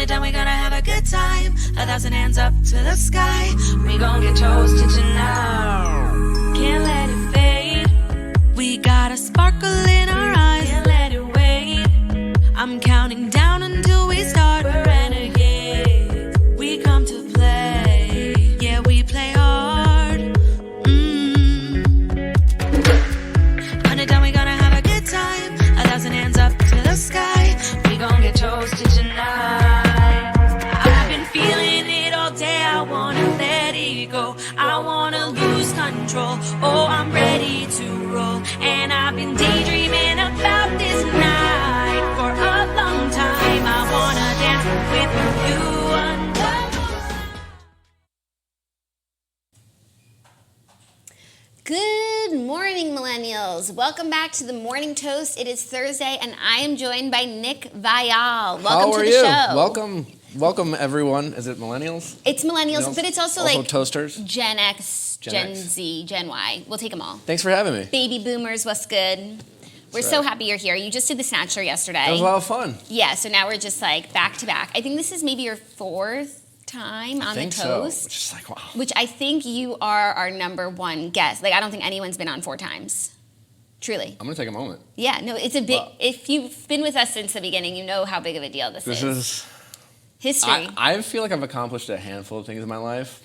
it down, we gonna have a good time. 1,000 hands up to the sky. We gon' get toasted tonight. Can't let it fade. We got a sparkle in our eyes. Can't let it wait. I'm counting down until we start. We're renegades. We come to play. Yeah, we play hard. Hunt it down, we gonna have a good time. 1,000 hands up to the sky. We gon' get toasted tonight. I've been feeling it all day. I wanna let it go. I wanna lose control. Oh, I'm ready to roll. And I've been daydreaming about this night for a long time. I wanna dance with you under. Good morning, millennials. Welcome back to the Morning Toast. It is Thursday, and I am joined by Nick Viall. Welcome to the show. Welcome, everyone. Is it millennials? It's millennials, but it's also like toasters. Gen X, Gen Z, Gen Y. We'll take them all. Thanks for having me. Baby boomers, what's good? We're so happy you're here. You just did the Snatcher yesterday. It was a lot of fun. Yeah, so now we're just like back to back. I think this is maybe your fourth time on the Toast. So. Which is like, wow. Which I think you are our number one guest. Like, I don't think anyone's been on 4 times. Truly. I'm going to take a moment. Yeah, no, it's a big, if you've been with us since the beginning, you know how big of a deal this is. This is history. I feel like I've accomplished a handful of things in my life.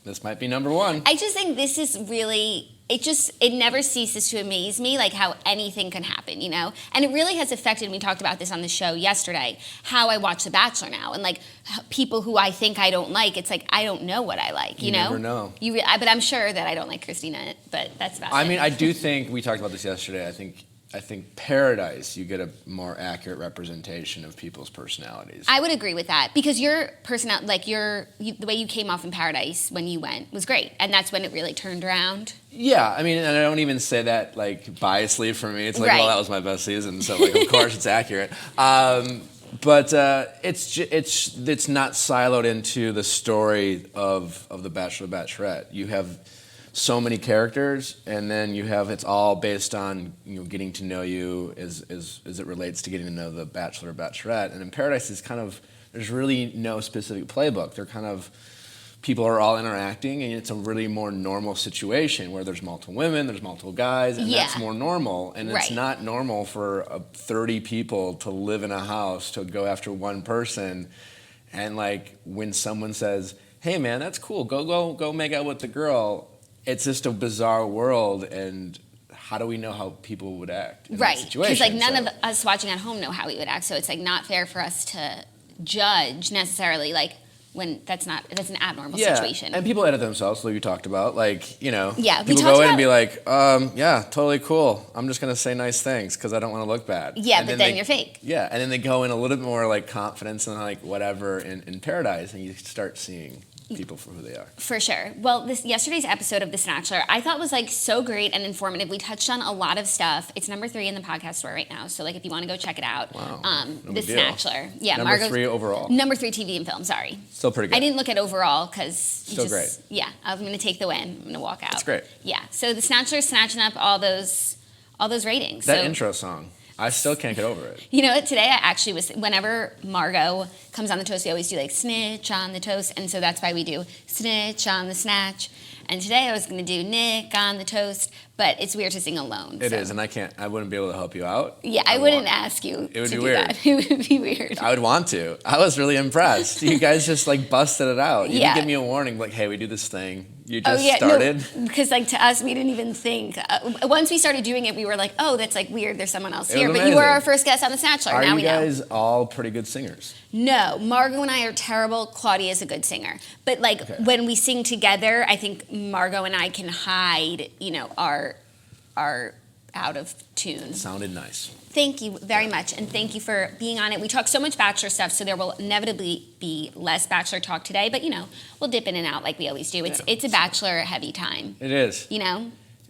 This might be number one. I just think this is really, it never ceases to amaze me, like how anything can happen, you know? And it really has affected, we talked about this on the show yesterday, how I watch The Bachelor now. And like people who I think I don't like, it's like, I don't know what I like, you know? Never know. But I'm sure that I don't like Christina, but that's about it. I mean, I do think, we talked about this yesterday, I think Paradise, you get a more accurate representation of people's personalities. I would agree with that because your personality, like the way you came off in Paradise when you went was great, and that's when it really turned around. Yeah, I mean, and I don't even say that like biasly for me. It's like, right. Well, that was my best season, so like, of course it's accurate. But it's not siloed into the story of the Bachelor, Bachelorette. You have so many characters, and then it's all based on getting to know you as it relates to getting to know the Bachelor, Bachelorette. And in Paradise, is kind of there's really no specific playbook. They're kind of people are all interacting, and it's a really more normal situation where there's multiple women, there's multiple guys, and that's more normal. And it's not normal for 30 people to live in a house to go after one person. And like when someone says, "Hey man, that's cool, go make out with the girl," it's just a bizarre world, and how do we know how people would act in that situation? Because like none of us watching at home know how we would act, so it's like not fair for us to judge necessarily like when that's an abnormal situation. And people edit themselves, like you talked about, like people go in and be like, yeah, totally cool. I'm just gonna say nice things because I don't want to look bad. Yeah, and but then you're fake. Yeah, and then they go in a little bit more like confidence and like whatever in Paradise, and you start seeing people for who they are. For sure. Well, yesterday's episode of The Snatcher I thought was like so great and informative. We touched on a lot of stuff. It's number 3 in the podcast store right now, so like if you want to go check it out. Wow. The Snatcher. Yeah, number 3 overall. Number 3 TV and film, sorry. Still pretty good. I didn't look at overall because still great. Yeah, I'm going to take the win. I'm going to walk out. That's great. Yeah. So The Snatcher is snatching up all those ratings. That intro song. I still can't get over it. You know what? Today I actually was, whenever Margot comes on the toast, we always do like snitch on the toast. And so that's why we do snitch on the snatch. And today I was going to do Nick on the toast, but it's weird to sing alone. It is, and I wouldn't be able to help you out. Yeah, I wouldn't ask you It would to be do weird. that. It would be weird. I would want to. I was really impressed. You guys just like busted it out. You didn't give me a warning, like, hey, we do this thing. You just started. Because like to us, we didn't even think. Once we started doing it, we were like, oh, that's like weird. There's someone else here. But you were our first guest on The Snatcher. Are now you we know. guys all pretty good singers? No, Margot and I are terrible. Claudia is a good singer. But like when we sing together, I think Margot and I can hide, our out of tune. Sounded nice. Thank you very much, and thank you for being on it. We talk so much Bachelor stuff, so there will inevitably be less Bachelor talk today, but we'll dip in and out like we always do. It's a Bachelor heavy time. It is.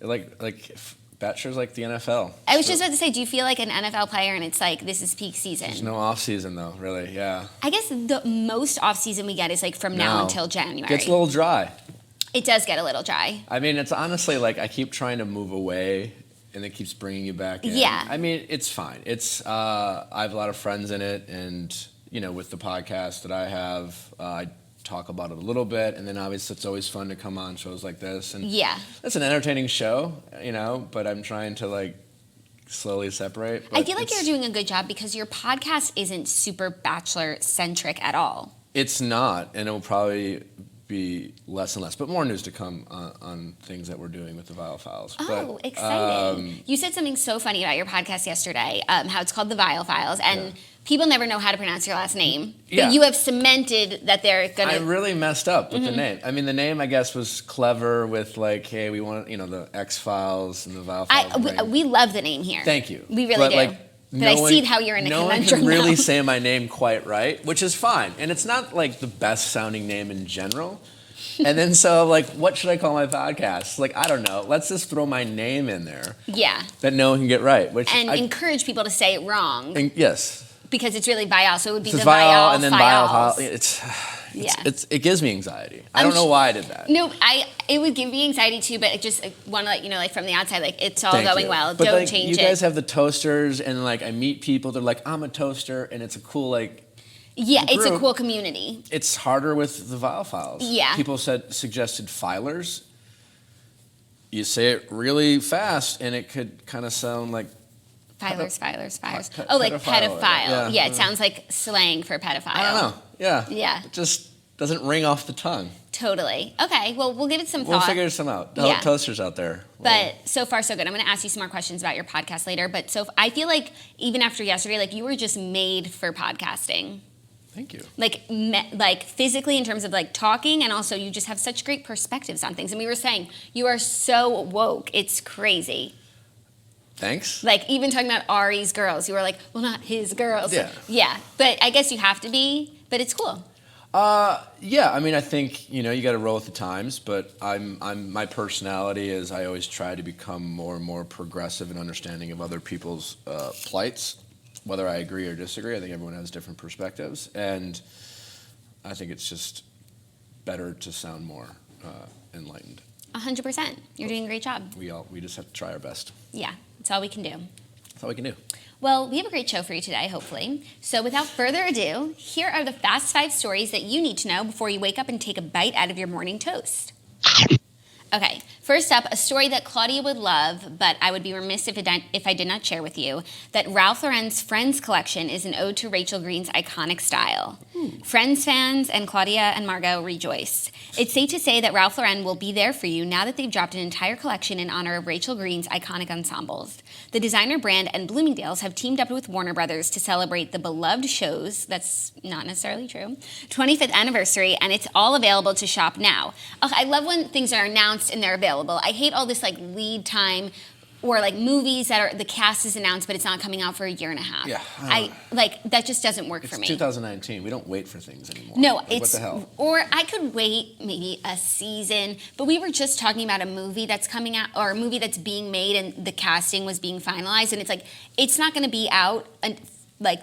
Like Bachelor's like the NFL. I was just about to say, do you feel like an NFL player and it's like this is peak season? There's no off season though, really. Yeah. I guess the most off season we get is like from now until January. Gets a little dry. It does get a little dry. I mean, it's honestly like I keep trying to move away, and it keeps bringing you back in. Yeah. I mean, it's fine. I have a lot of friends in it, and with the podcast that I have, I talk about it a little bit, and then obviously it's always fun to come on shows like this. And it's an entertaining show, but I'm trying to like slowly separate. I feel like you're doing a good job because your podcast isn't super Bachelor centric at all. It's not, and it will probably be less and less, but more news to come on things that we're doing with the Viall Files. Oh, exciting. You said something so funny about your podcast yesterday, how it's called the Viall Files, and people never know how to pronounce your last name. But you have cemented that they're going to... I really messed up with the name. I mean, the name, I guess, was clever with like, hey, we want, the X-Files and the Viall Files. We love the name here. See you. We really do. But I see how you're in a conundrum No one can really now. say my name quite right, which is fine. And it's not like the best sounding name in general. And then so like, what should I call my podcast? Like, I don't know. Let's just throw my name in there. Yeah. That no one can get right. And encourage people to say it wrong. Yes. Because it's really Viall, so it would be the Viall and then Files. It gives me anxiety. I don't know why I did that. No, it would give me anxiety too, but I just want to let you know, like from the outside, like it's all going well. But don't change it. You guys have the toasters, and like I meet people, they're like, I'm a toaster, and it's a cool like. Yeah, group. it's a cool community. It's harder with the Viall Files. Yeah. People suggested filers. You say it really fast, and it could kind of sound like. Filers. Pedophile. Pedophile. Yeah, it sounds like slang for pedophile. I don't know. Yeah. Yeah. It just doesn't ring off the tongue. Totally. Okay, well, we'll give it some thought. We'll figure some out. The toasters out there. But so far, so good. I'm going to ask you some more questions about your podcast later. But I feel like even after yesterday, like you were just made for podcasting. Thank you. Like physically in terms of like talking, and also you just have such great perspectives on things. And we were saying, you are so woke. It's crazy. Thanks. Like even talking about Ari's girls, you were like, well, not his girls. Yeah. Yeah. But I guess you have to be, but it's cool. Yeah, I mean, I think, you got to roll with the times, but my personality is I always try to become more and more progressive and understanding of other people's plights, whether I agree or disagree. I think everyone has different perspectives, and I think it's just better to sound more enlightened. 100%. You're doing a great job. We just have to try our best. Yeah, that's all we can do. That's all we can do. Well, we have a great show for you today, hopefully. So without further ado, here are the fast 5 stories that you need to know before you wake up and take a bite out of your morning toast. Okay, first up, a story that Claudia would love, but I would be remiss if I did not share with you, that Ralph Lauren's Friends collection is an ode to Rachel Green's iconic style. Friends fans and Claudia and Margot rejoice. It's safe to say that Ralph Lauren will be there for you now that they've dropped an entire collection in honor of Rachel Green's iconic ensembles. The designer brand and Bloomingdale's have teamed up with Warner Brothers to celebrate the beloved show's, that's not necessarily true, 25th anniversary, and it's all available to shop now. I love when things are announced and they're available. I hate all this like lead time or like movies that the cast is announced but it's not coming out for a year and a half. Yeah. That just doesn't work for me. It's 2019. We don't wait for things anymore. No, what the hell? Or I could wait maybe a season, but we were just talking about a movie that's coming out or a movie that's being made and the casting was being finalized, and it's like it's not going to be out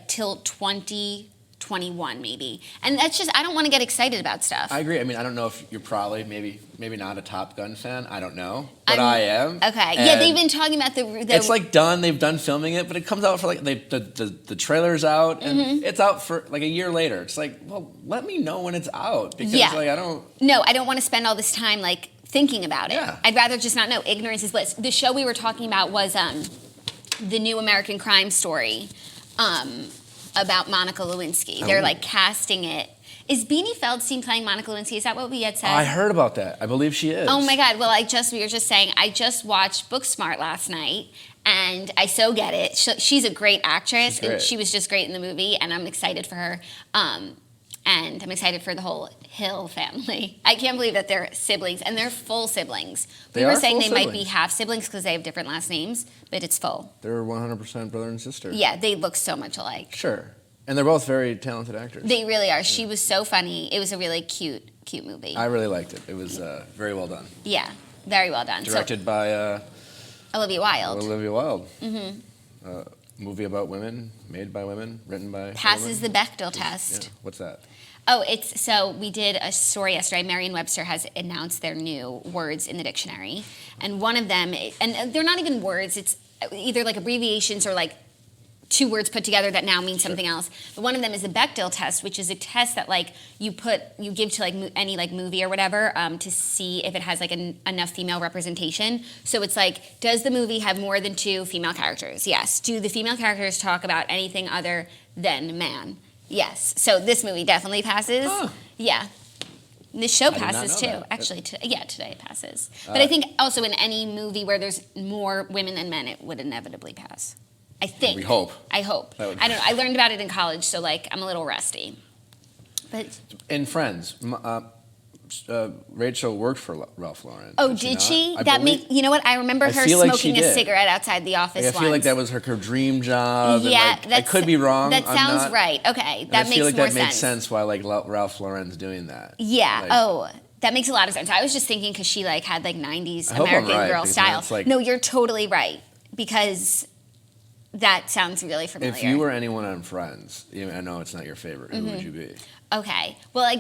till 2021 maybe. And that's just, I don't want to get excited about stuff. I agree. I mean, I don't know if you're probably maybe not a Top Gun fan. I don't know, but I am. Okay. Yeah, they've been talking about the it's like done. They've done filming it, but it comes out for like the trailer's out and it's out for like a year later. It's like, well, let me know when it's out because like I don't. No, I don't want to spend all this time like thinking about it. Yeah. I'd rather just not know. Ignorance is bliss. The show we were talking about was the new American Crime Story. About Monica Lewinsky. They're like casting it. Is Beanie Feldstein playing Monica Lewinsky? Is that what we had said? I heard about that. I believe she is. Oh my God. Well, we were just saying, I just watched Booksmart last night and I so get it. She's a great actress and she was just great in the movie and I'm excited for her. And I'm excited for the whole Hill family. I can't believe that they're siblings and they're full siblings. We were saying they might be half siblings because they have different last names, but it's full. They're 100% brother and sister. Yeah, they look so much alike. Sure. And they're both very talented actors. They really are. She was so funny. It was a really cute movie. I really liked it. It was very well done. Yeah, very well done. Directed by Olivia Wilde. Olivia Wilde. Movie about women, made by women, written by Passes women. the Bechdel test. Yeah. What's that? Oh, so we did a story yesterday. Merriam-Webster has announced their new words in the dictionary. And one of them, and they're not even words, it's either like abbreviations or like two words put together that now mean something else. But one of them is the Bechdel test, which is a test that like you give to like any like movie or whatever to see if it has like enough female representation. So it's like, does the movie have more than 2 female characters? Yes. Do the female characters talk about anything other than man? Yes. So this movie definitely passes. Huh. Yeah. This show did not passes know too. that. Actually, today it passes. But I think also in any movie where there's more women than men, it would inevitably pass. I think. We hope. I hope. I don't know. I learned about it in college, so like I'm a little rusty. But In Friends, Rachel worked for Ralph Lauren. oh, did did not? she? I That believe- you know what? I remember I her feel like she smoking a did. cigarette outside the office. Like, I feel like once. that was her dream job. Yeah, and, like, I could be wrong. That I'm sounds not. right. Okay, And that I makes feel like more that makes sense why like Ralph Lauren's doing that. Yeah. Like, Oh, that makes a lot of sense. I was just thinking because she like had like 90s I hope I'm American right, Girl because style. that's, like- No, you're totally right because that sounds really familiar. If you were anyone on Friends, I know it's not your favorite. Who would you be? Okay. Well, I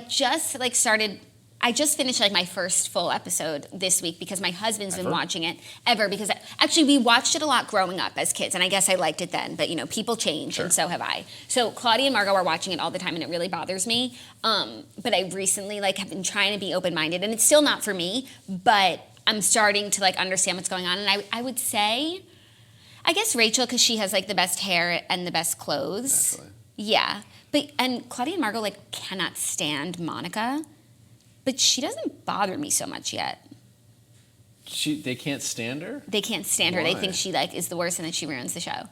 just finished like my first full episode this week because my husband's been Ever? watching it because actually we watched it a lot growing up as kids and I guess I liked it then, but people change and so have I. So Claudia and Margot are watching it all the time and it really bothers me. But I recently like have been trying to be open-minded and it's still not for me, but I'm starting to like understand what's going on and I would say, I guess Rachel because she has like the best hair and the best clothes. Naturally. Yeah. And Claudia and Margot like cannot stand Monica. But she doesn't bother me so much yet. They can't stand her? They can't stand her. They Why? think she like is the worst and that she ruins the show.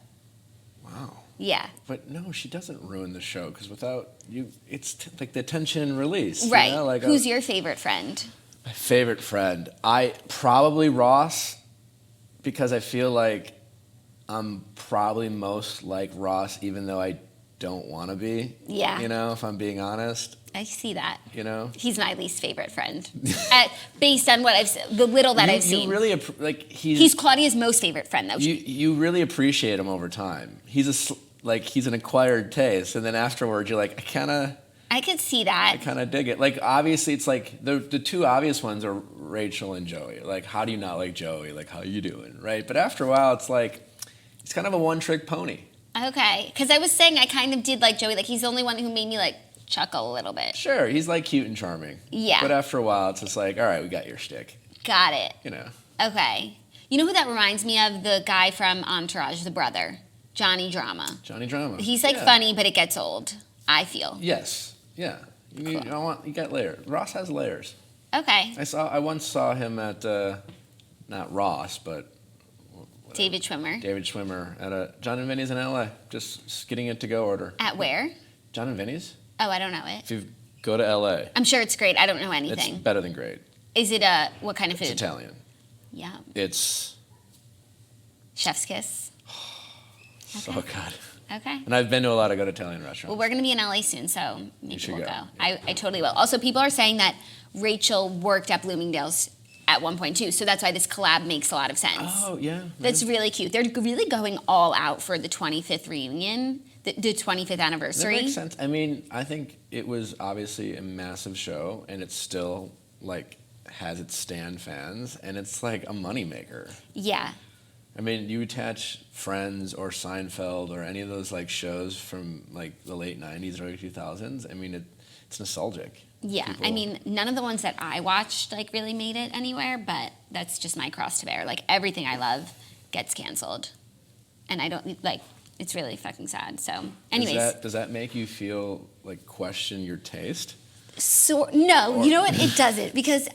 Wow. Yeah. But no, she doesn't ruin the show because without you, it's like the tension and release. Right. Like Who's your favorite friend? my favorite friend? I probably Ross because I feel like I'm probably most like Ross, even though I don't want to be. Yeah. If I'm being honest. I see that. He's my least favorite friend. Based on what the little that I've seen. You really He's Claudia's most favorite friend though. You really appreciate him over time. He's an acquired taste, and then afterwards you're like, I could see that. I kind of dig it. Like obviously, it's like the two obvious ones are Rachel and Joey. Like, how do you not like Joey? Like, how you doing, right? But after a while, it's like he's kind of a one-trick pony. Okay, because I was saying I kind of did like Joey. Like he's the only one who made me like chuckle a little bit. Sure, he's like cute and charming. Yeah. But after a while, it's just like, all right, we got your shtick. Got it. Okay. You know who that reminds me of? The guy from Entourage, the brother, Johnny Drama. Johnny Drama. He's like funny, but it gets old. I feel. Yes. Yeah. You got layers. Ross has layers. Okay. I once saw him at not Ross, but David Schwimmer. David Schwimmer at a John and Vinny's in LA, just getting it to go order. At where? John and Vinny's. Oh, I don't know it. If you go to LA, I'm sure it's great. I don't know it's anything. better than great. Is it what kind of food? It's Italian. Yeah. It's Chef's kiss. so good. Okay. And I've been to a lot of good Italian restaurants. Well, we're going to be in LA soon, so maybe should we'll go. go. I totally will. Also, people are saying that Rachel worked at Bloomingdale's at one point too, so that's why this collab makes a lot of sense. Oh yeah. That's really cute. They're really going all out for the 25th reunion, the 25th anniversary. That makes sense. I mean, I think it was obviously a massive show, and it's still like has its stan fans, and it's like a moneymaker. Yeah. I mean, you attach Friends or Seinfeld or any of those like shows from like the late '90s, early 2000s. I mean, it's nostalgic. Yeah, I mean, none of the ones that I watched like really made it anywhere, but that's just my cross to bear. Like everything I love gets canceled, and I don't like. It's really fucking sad. So, anyways, does that make you feel like question your taste? So no, you know what? It doesn't because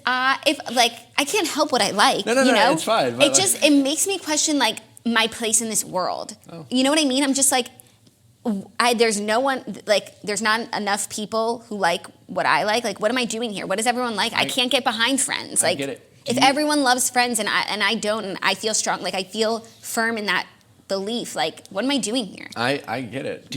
if like I can't help what I like. No, you know? It's fine. It makes me question like my place in this world. Oh. You know what I mean? I'm just like, there's no one like there's not enough people who like what I like. Like, what am I doing here? What does everyone like? I can't get behind Friends. Like, I get it. If everyone loves Friends and I don't, and I feel strong, like I feel firm in that belief. Like, what am I doing here? I get it.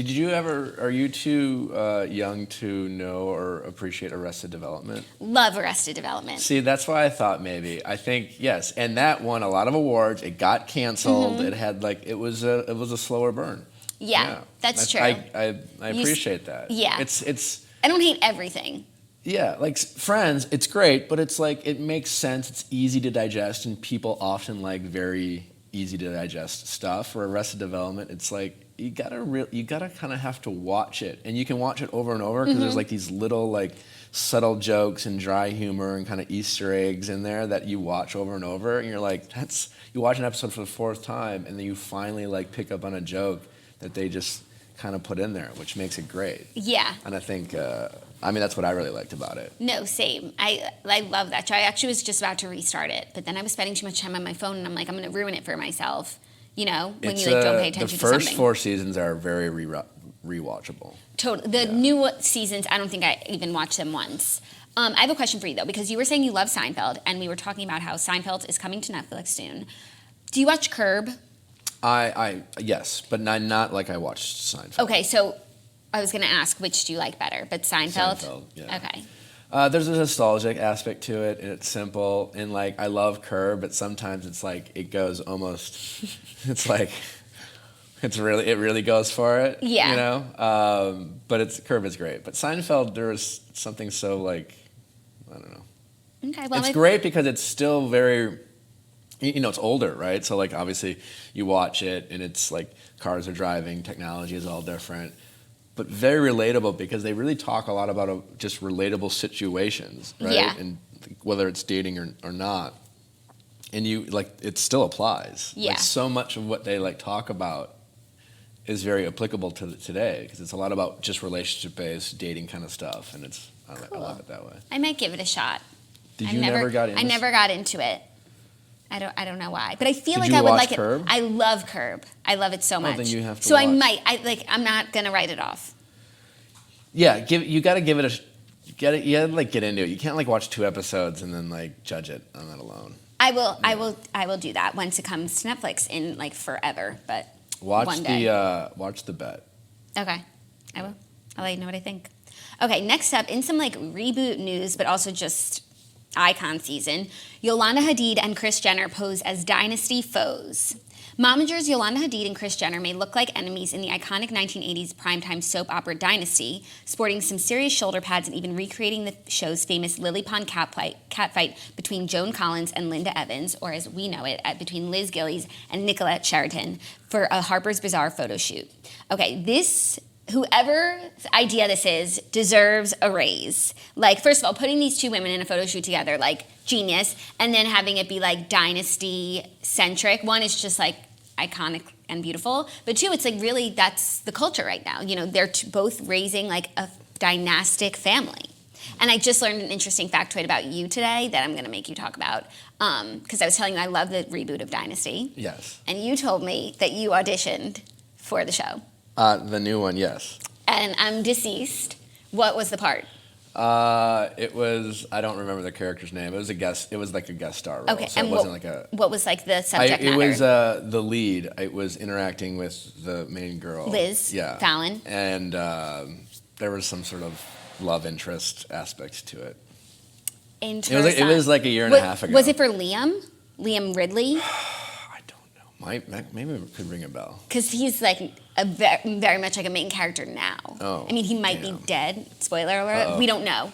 Are you too young to know or appreciate Arrested Development? Love Arrested Development. See, that's why I thought maybe. I think, yes. And that won a lot of awards. It got canceled. Mm-hmm. It had it was a slower burn. Yeah, that's true. I appreciate that. Yeah. It's I don't hate everything. yeah, like Friends, it's great, but it's like it makes sense. It's easy to digest, and people often like very easy to digest stuff. For Arrested Development, it's like you gotta kind of have to watch it, and you can watch it over and over because there's like these little like subtle jokes and dry humor and kind of Easter eggs in there that you watch over and over, and you're like, you watch an episode for the fourth time, and then you finally like pick up on a joke that they just kind of put in there, which makes it great. Yeah. And I think, that's what I really liked about it. No, same. I love that show. I actually was just about to restart it, but then I was spending too much time on my phone, and I'm like, I'm going to ruin it for myself. You know, when you like don't pay attention to something. The first 4 seasons are very rewatchable. Totally. The new seasons, I don't think I even watched them once. I have a question for you though, because you were saying you love Seinfeld, and we were talking about how Seinfeld is coming to Netflix soon. Do you watch Curb? Yes, but not like I watched Seinfeld. Okay, so I was going to ask which do you like better, but Seinfeld? Seinfeld, yeah. Okay. There's a nostalgic aspect to it, and it's simple. And like I love Curb, but sometimes it's like it goes almost. It's like it really goes for it. Yeah. You know. But Curb is great. But Seinfeld, there was something so like I don't know. Okay. Well, it's great because it's still very. It's older, right? So like obviously you watch it, and it's like cars are driving, technology is all different. But very relatable because they really talk a lot about just relatable situations, right? Yeah. And whether it's dating or not, and it still applies. Yeah. Like so much of what they like talk about is very applicable to today because it's a lot about just relationship-based dating kind of stuff, and I love it that way. I might give it a shot. Did you never got into? I never got into it. I don't know why, but I feel Did like you I would watch like Curb? it. I love Curb. I love it so much. Then you have to so watch. I might. I'm not gonna write it off. Yeah, you got to give it you got to like get into it. You can't like watch 2 episodes and then like judge it on that alone. I will. Yeah. I will do that once it comes to Netflix in like forever. But one day. Watch The Bet. Okay, I will. I'll let you know what I think. Okay, next up, in some like reboot news, but also just icon season, Yolanda Hadid and Kris Jenner pose as Dynasty foes. Momagers Yolanda Hadid and Kris Jenner may look like enemies in the iconic 1980s primetime soap opera Dynasty, sporting some serious shoulder pads and even recreating the show's famous Lily Pond catfight between Joan Collins and Linda Evans, or as we know it, between Liz Gillies and Nicolette Sheridan, for a Harper's Bazaar photo shoot. Okay, whoever's idea this is deserves a raise. Like, first of all, putting these 2 women in a photo shoot together, like, genius. And then having it be, like, Dynasty-centric. One is just, like, iconic and beautiful. But 2, it's, like, really, that's the culture right now. You know, they're both raising, like, a dynastic family. And I just learned an interesting factoid about you today that I'm going to make you talk about. Because I was telling you I love the reboot of Dynasty. Yes. And you told me that you auditioned for the show. The new one, yes. And I'm deceased. What was the part? It was, I don't remember the character's name. It was like a guest star role. Okay, So and it wasn't like a. What was like the subject matter? It was the lead. It was interacting with the main girl, Liz. Yeah. Fallon. And there was some sort of love interest aspect to it. Interesting. It was like a year and a half ago. Was it for Liam? Liam Ridley? I don't know. Maybe it could ring a bell. Because he's like very much like a main character now. Oh, I mean, he might be dead. Spoiler alert. Uh-oh. We don't know.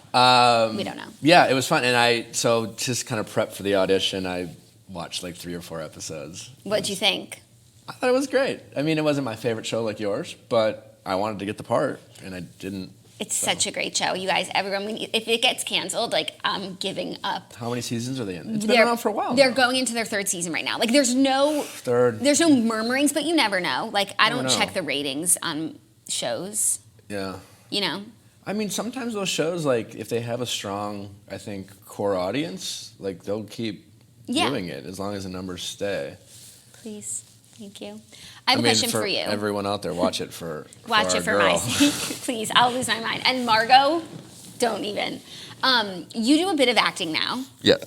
We don't know. Yeah, it was fun. And so just kind of prep for the audition, I watched like 3 or 4 episodes. What'd you think? I thought it was great. I mean, it wasn't my favorite show like yours, but I wanted to get the part, and I didn't. It's such a great show. You guys, everyone, if it gets canceled, like, I'm giving up. How many seasons are they in? It's been around for a while. They're going into their 3rd season right now. Like, there's no murmurings, but you never know. Like, I don't check the ratings on shows. Yeah. You know? I mean, sometimes those shows, like, if they have a strong, I think, core audience, like, they'll keep doing it as long as the numbers stay. Please. Thank you. I have a question for you. Everyone out there, watch it for Watch it for girl. my sake. Please, I'll lose my mind. And Margot, don't even. You do a bit of acting now. Yeah.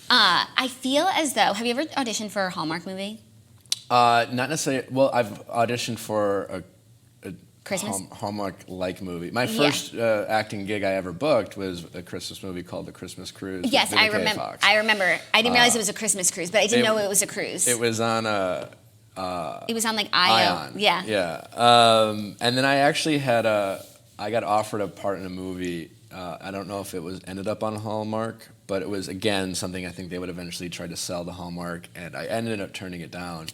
I feel as though, have you ever auditioned for a Hallmark movie? Not necessarily. Well, I've auditioned for a Christmas? Hallmark-like movie. My first acting gig I ever booked was a Christmas movie called The Christmas Cruise. Yes, with I Vivica A. remember. Fox. I remember. I didn't realize it was a Christmas cruise, but I didn't know it was a cruise. It was on it was on like IO. Yeah. Yeah. And then I actually I got offered a part in a movie. I don't know if it ended up on Hallmark, but it was, again, something I think they would eventually try to sell to Hallmark, and I ended up turning it down.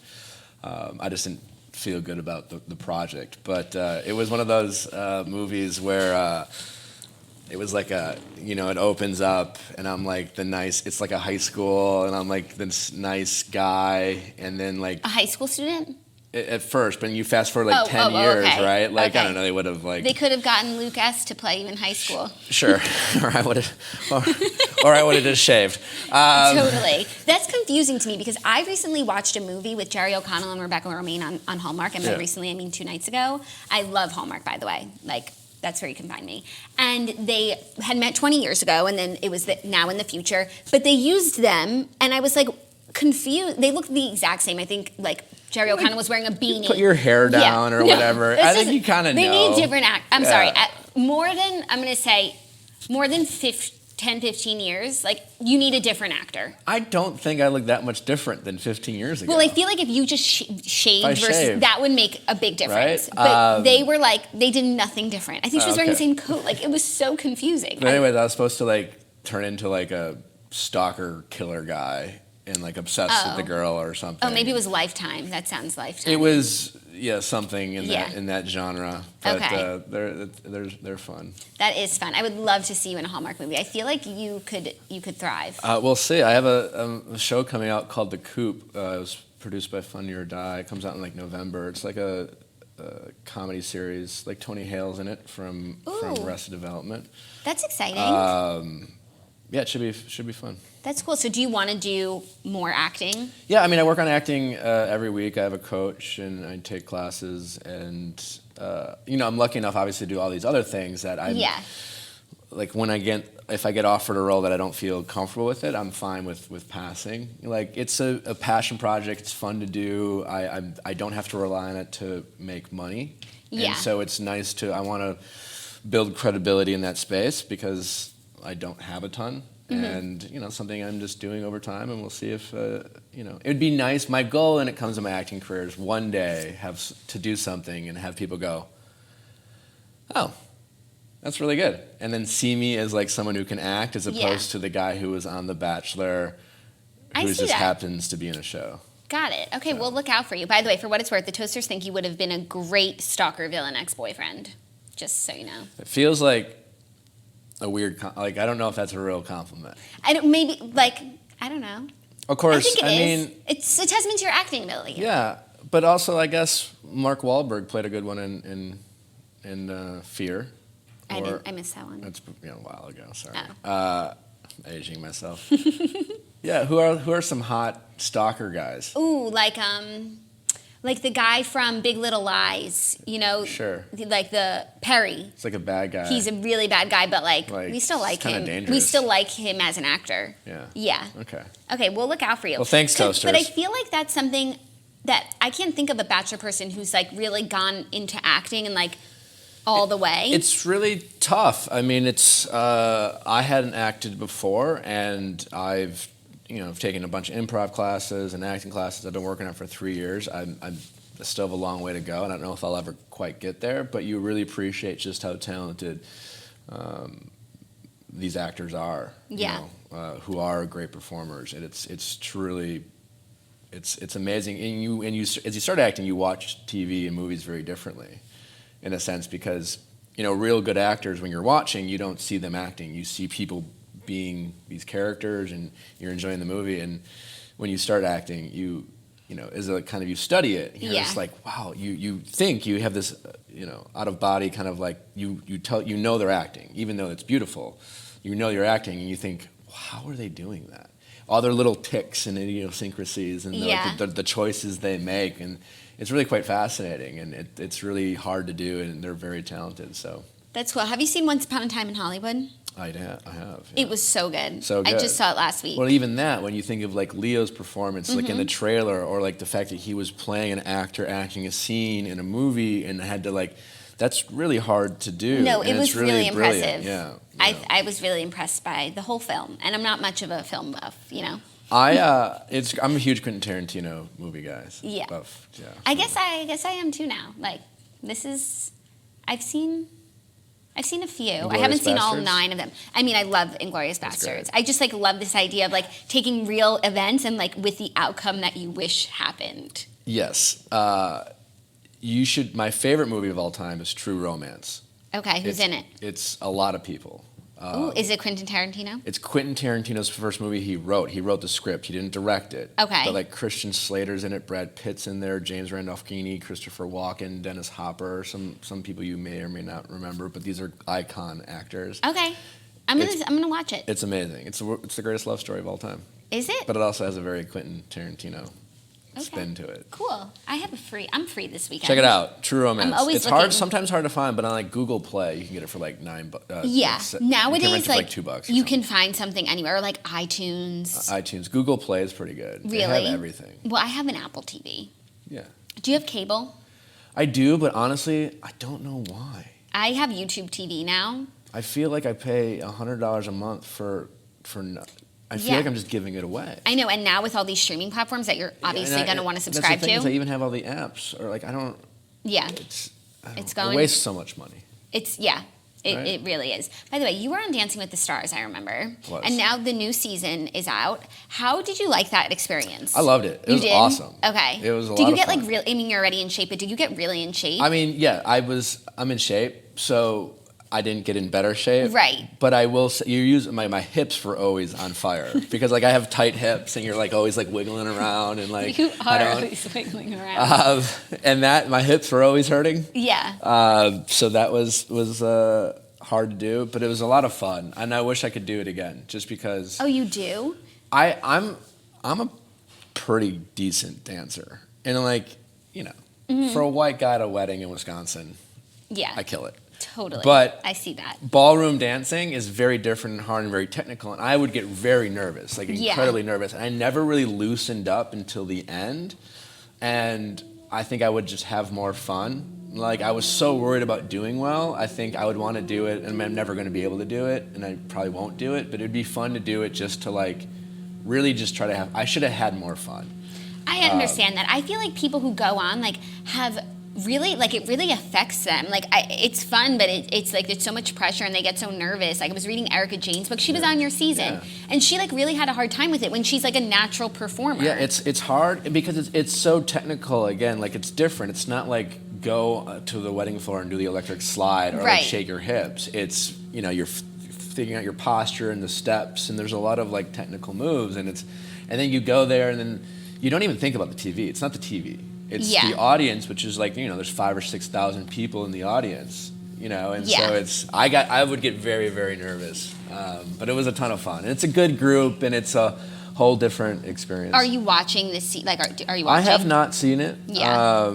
I just didn't feel good about the project. But it was one of those movies where it was like it opens up and I'm like it's like a high school and I'm like this nice guy and then like A high school student? at first, but you fast forward like 10 years, okay. right? Like, Okay. I don't know, they would have like... They could have gotten Luke S. to play you in high school. Sure. or I would have just shaved. Totally. That's confusing to me because I recently watched a movie with Jerry O'Connell and Rebecca Romaine on Hallmark. And by Yeah. recently, I mean 2 nights ago. I love Hallmark, by the way. Like, that's where you can find me. And they had met 20 years ago, and then it was now in the future. But they used them, and I was like confused. They looked the exact same. I think, like, Jerry O'Connell was wearing a beanie. Put your hair down or whatever. It's I think just- you kind of know. They need different I'm Yeah. sorry. I'm going to say, more than 10, 15 years, like, you need a different actor. I don't think I look that much different than 15 years ago. Well, I feel like if you just shaved If I versus shaved. that would make a big difference. Right? But they were like, they did nothing different. I think she was wearing the okay. same coat. Like, it was so confusing. But anyways, I was supposed to like turn into like a stalker killer guy and like obsessed with the girl or something. Oh, maybe it was Lifetime. That sounds Lifetime. It was something in Yeah. that genre. But Okay. they're fun. That is fun. I would love to see you in a Hallmark movie. I feel like you could thrive. We'll see. I have a show coming out called The Coop. It was produced by Funny or Die. It comes out in like November. It's like a comedy series. Like Tony Hale's in it from Ooh. Arrested Development. That's exciting. Yeah, it should be fun. That's cool. So do you want to do more acting? Yeah, I mean, I work on acting every week. I have a coach and I take classes, and I'm lucky enough, obviously, to do all these other things that I like. If I get offered a role that I don't feel comfortable with it, I'm fine with passing. Like, it's a passion project. It's fun to do. I don't have to rely on it to make money. Yeah. And so it's nice I want to build credibility in that space because I don't have a ton. Mm-hmm. And, something I'm just doing over time, and we'll see if, it would be nice. My goal when it comes to my acting career is one day to do something and have people go, oh, that's really good. And then see me as like someone who can act as opposed to the guy who was on The Bachelor I who see just that. happens to be in a show. Got it. Okay, we'll look out for you. By the way, for what it's worth, the Toasters think you would have been a great stalker villain ex-boyfriend. Just so you know. It feels like a weird, I don't know if that's a real compliment. I don't know. Of course, I think it is. mean, It's a testament to your acting ability. yeah, but also I guess Mark Wahlberg played a good one in Fear. I missed that one. That's a while ago. Sorry, Oh. aging myself. Yeah, who are some hot stalker guys? Ooh, like the guy from Big Little Lies, Sure. like the Perry. It's like a bad guy. He's a really bad guy, but Like, we still like it's kinda him. We dangerous. still like him as an actor. Yeah. Yeah. Okay. Okay, we'll look out for you. Well, thanks, Toasters. But I feel like that's something that I can't think of a Bachelor person who's like really gone into acting and like all the way. It's really tough. I mean, I hadn't acted before, and I've taken a bunch of improv classes and acting classes. I've been working on it for 3 years. I still have a long way to go, and I don't know if I'll ever quite get there, but you really appreciate just how talented these actors are. Yeah. Who are great performers, and it's truly it's amazing. And you as you start acting, you watch TV and movies very differently, in a sense, because real good actors, when you're watching, you don't see them acting. You see people being these characters, and you're enjoying the movie. And when you start acting, you as a kind of, you study it. You're just like, wow. You think you have this out of body kind of like you they're acting, even though it's beautiful. You're acting, and you think, how are they doing that? All their little ticks and idiosyncrasies and the choices they make, and it's really quite fascinating, and it's really hard to do, and they're very talented. So That's cool. Have you seen Once Upon a Time in Hollywood? I have. Yeah. It was so good. So good. I just saw it last week. Well, even that, when you think of like Leo's performance, like in the trailer, or like the fact that he was playing an actor acting a scene in a movie and had to that's really hard to do. No, and it was it's really brilliant. impressive. Yeah. I was really impressed by the whole film, and I'm not much of a film buff, I'm a huge Quentin Tarantino movie guy. Yeah. Buff. Yeah. I guess I am too now. I've seen a few. I haven't seen all Basterds? 9 of them. I mean, I love Inglourious Basterds. great. I just love this idea of taking real events and with the outcome that you wish happened. Yes. you should. My favorite movie of all time is True Romance. Okay, who's in it? It's a lot of people. Ooh, is it Quentin Tarantino? It's Quentin Tarantino's first movie he wrote. He wrote the script. He didn't direct it. Okay. But like Christian Slater's in it, Brad Pitt's in there, James Randolph-Keene, Christopher Walken, Dennis Hopper, some people you may or may not remember, but these are icon actors. Okay. I'm gonna watch it. It's amazing. It's the greatest love story of all time. Is it? But it also has a very Quentin Tarantino spin to it. Cool. I'm free this weekend. Check it out. True Romance. I'm always it's sometimes hard to find, but on like Google Play, you can get it for like $9. Yeah. Nowadays, you can rent it for like $2. You can find something anywhere, or like iTunes. iTunes. Google Play is pretty good. Really? They have everything. Well, I have an Apple TV. Yeah. Do you have cable? I do, but honestly, I don't know why. I have YouTube TV now. I feel like I pay $100 a month for I feel like I'm just giving it away. I know, and now with all these streaming platforms that you're obviously going to want to subscribe that's the thing to. is I even have all the apps, or like I don't. Yeah. I waste so much money. It really is. By the way, you were on Dancing with the Stars, I remember. Was. And now the new season is out. How did you like that experience? I loved it. It was awesome. Okay. It was a lot of fun. Did you get like real? I mean, you're already in shape, but did you get really in shape? I mean, yeah, I'm in shape, so I didn't get in better shape. Right. But I will say, my hips were always on fire because like I have tight hips and you're like always like wiggling around and like you are always wiggling around. And my hips were always hurting. Yeah. So that was hard to do, but it was a lot of fun, and I wish I could do it again just because. Oh, you do? I'm a pretty decent dancer, and like for a white guy at a wedding in Wisconsin, yeah, I kill it. Totally. But I see that. Ballroom dancing is very different and hard and very technical, and I would get very nervous, like incredibly nervous. And I never really loosened up until the end, and I think I would just have more fun. Like I was so worried about doing well, I think I would want to do it, and I'm never going to be able to do it, and I probably won't do it, but it'd be fun to do it just to like really just try to I should have had more fun. I understand that. I feel like people who go on like have really like it really affects them. Like it's fun, but it's like there's so much pressure and they get so nervous. Like I was reading Erica Jane's book. She was on your season, and she like really had a hard time with it when she's like a natural performer. Yeah, it's hard because it's so technical. Again, like it's different. It's not like go to the wedding floor and do the electric slide or like shake your hips. It's you're figuring out your posture and the steps, and there's a lot of like technical moves, and then you go there and then you don't even think about the TV. It's not the TV. It's the audience, which is like there's 5,000 or 6,000 people in the audience, and so I would get very, very nervous, but it was a ton of fun, and it's a good group, and it's a whole different experience. Are you watching this? Like, are you watching? I have not seen it, Yeah.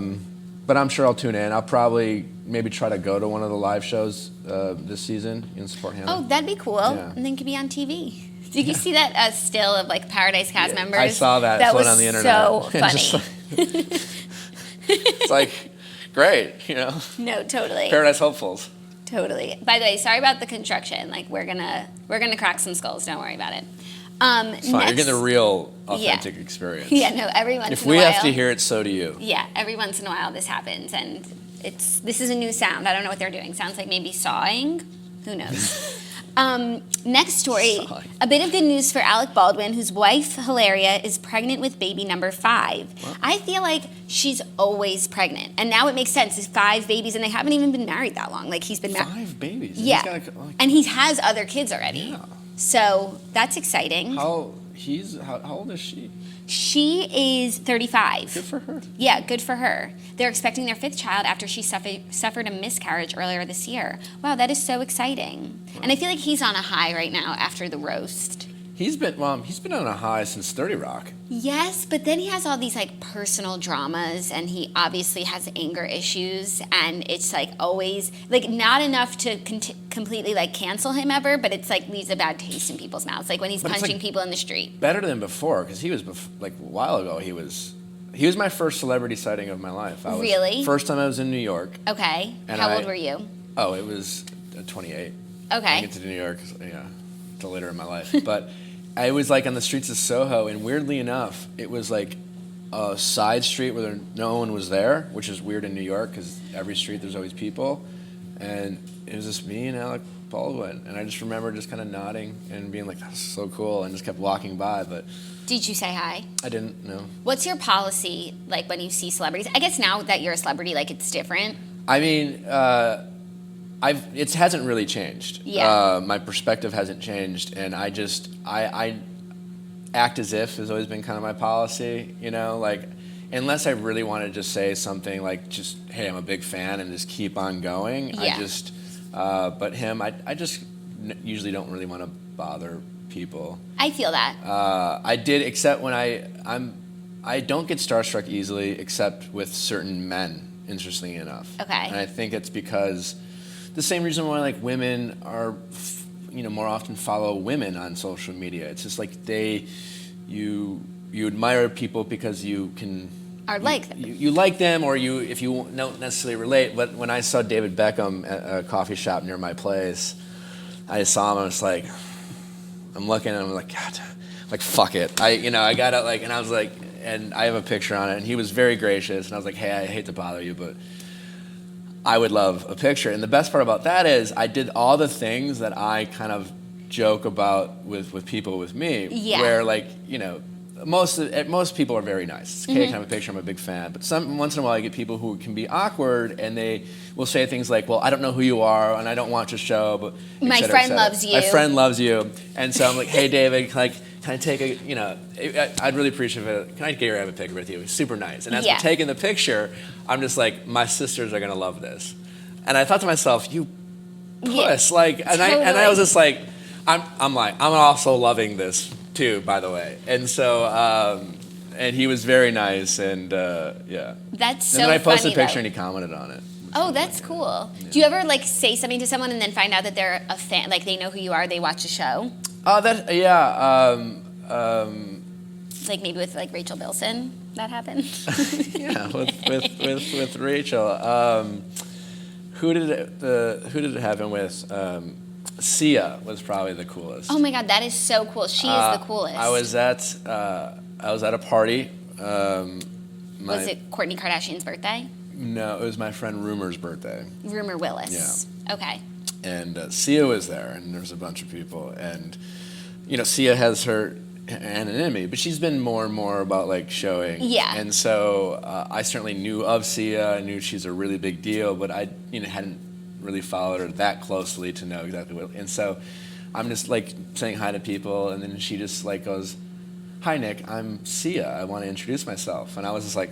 but I'm sure I'll tune in. I'll probably maybe try to go to one of the live shows this season and support Hannah. Oh, that'd be cool, and then could be on TV. Did you see that still of like Paradise cast members? I saw that. That was on the internet. So funny. It's like, great, No, totally. Paradise hopefuls. Totally. By the way, sorry about the construction. Like we're gonna crack some skulls. Don't worry about it. It's fine. You're getting the real, authentic experience. Yeah. No. Every once if in a while. If we have to hear it, so do you. Yeah. Every once in a while, this happens, and this is a new sound. I don't know what they're doing. Sounds like maybe sawing. Who knows? Next story, a bit of good news for Alec Baldwin, whose wife, Hilaria, is pregnant with baby number 5. What? I feel like she's always pregnant. And now it makes sense. It's 5 babies, and they haven't even been married that long. Like, he's been married. 5 babies? Yeah. And he has other kids already. Yeah. So, that's exciting. How old is she? She is 35. Good for her. Yeah, good for her. They're expecting their 5th child after she suffered a miscarriage earlier this year. Wow, that is so exciting. Wow. And I feel like he's on a high right now after the roast. He's been on a high since 30 Rock. Yes, but then he has all these like personal dramas, and he obviously has anger issues, and it's like always like not enough to completely like cancel him ever, but it's like leaves a bad taste in people's mouths, like when he's punching people in the street. Better than before, because he was like a while ago. He was my first celebrity sighting of my life. Really? First time I was in New York. Okay. How old were you? Oh, it was 28. Okay. I didn't get to New York, until later in my life, but. I was like on the streets of Soho, and weirdly enough, it was like a side street where no one was there, which is weird in New York because every street there's always people. And it was just me and Alec Baldwin. And I just remember just kind of nodding and being like, that's so cool, and just kept walking by, but Did you say hi? I didn't know. What's your policy like when you see celebrities? I guess now that you're a celebrity, like it's different. I mean, it hasn't really changed. Yeah. My perspective hasn't changed, and I act as if has always been kind of my policy, you know, like unless I really want to just say something like just, hey, I'm a big fan and just keep on going. Yeah. But him, I just usually don't really want to bother people. I feel that. I did, except when I don't get starstruck easily, except with certain men, interestingly enough. Okay. And I think it's because the same reason why like women are, more often follow women on social media. It's just like you admire people because you can. Or like them. You like them, or if you don't necessarily relate. But when I saw David Beckham at a coffee shop near my place, I saw him. I was like, I'm looking, and I'm like, God, like fuck it. I got out and I was like, and I have a picture on it, and he was very gracious, and I was like, hey, I hate to bother you, but I would love a picture. And the best part about that is I did all the things that I kind of joke about with people with me, where most people are very nice. It's okay, can I have a picture? I'm a big fan. But once in a while, you get people who can be awkward, and they will say things like, well, I don't know who you are, and I don't watch your show, but my friend loves you. My friend loves you. And so I'm like, hey, David, can I take I'd really appreciate it. Can I get your have a picture with you? It's super nice. And as we're taking the picture, I'm just like, my sisters are going to love this. And I thought to myself, you puss. Totally. I was just like, I'm also loving this too, by the way. And so, and he was very nice, and yeah. That's so funny. And then I posted a picture, though. and he commented on it. Oh, that's cool. Yeah. Do you ever say something to someone and then find out that they're a fan, like they know who you are, they watch a show? Like maybe with Rachel Bilson, that happened. Yeah, with Rachel. Who did it happen with? Sia was probably the coolest. Oh my God, that is so cool. She is the coolest. I was at a party. Was it Kourtney Kardashian's birthday? No, it was my friend Rumor's birthday. Rumor Willis. Yeah. Okay. And Sia was there, and there was a bunch of people, and Sia has her anonymity, but she's been more and more about showing. Yeah. And so I certainly knew of Sia. I knew she's a really big deal, but I hadn't really followed her that closely to know exactly what. And so I'm just saying hi to people, and then she just goes, "Hi Nick, I'm Sia. I want to introduce myself." And I was just like,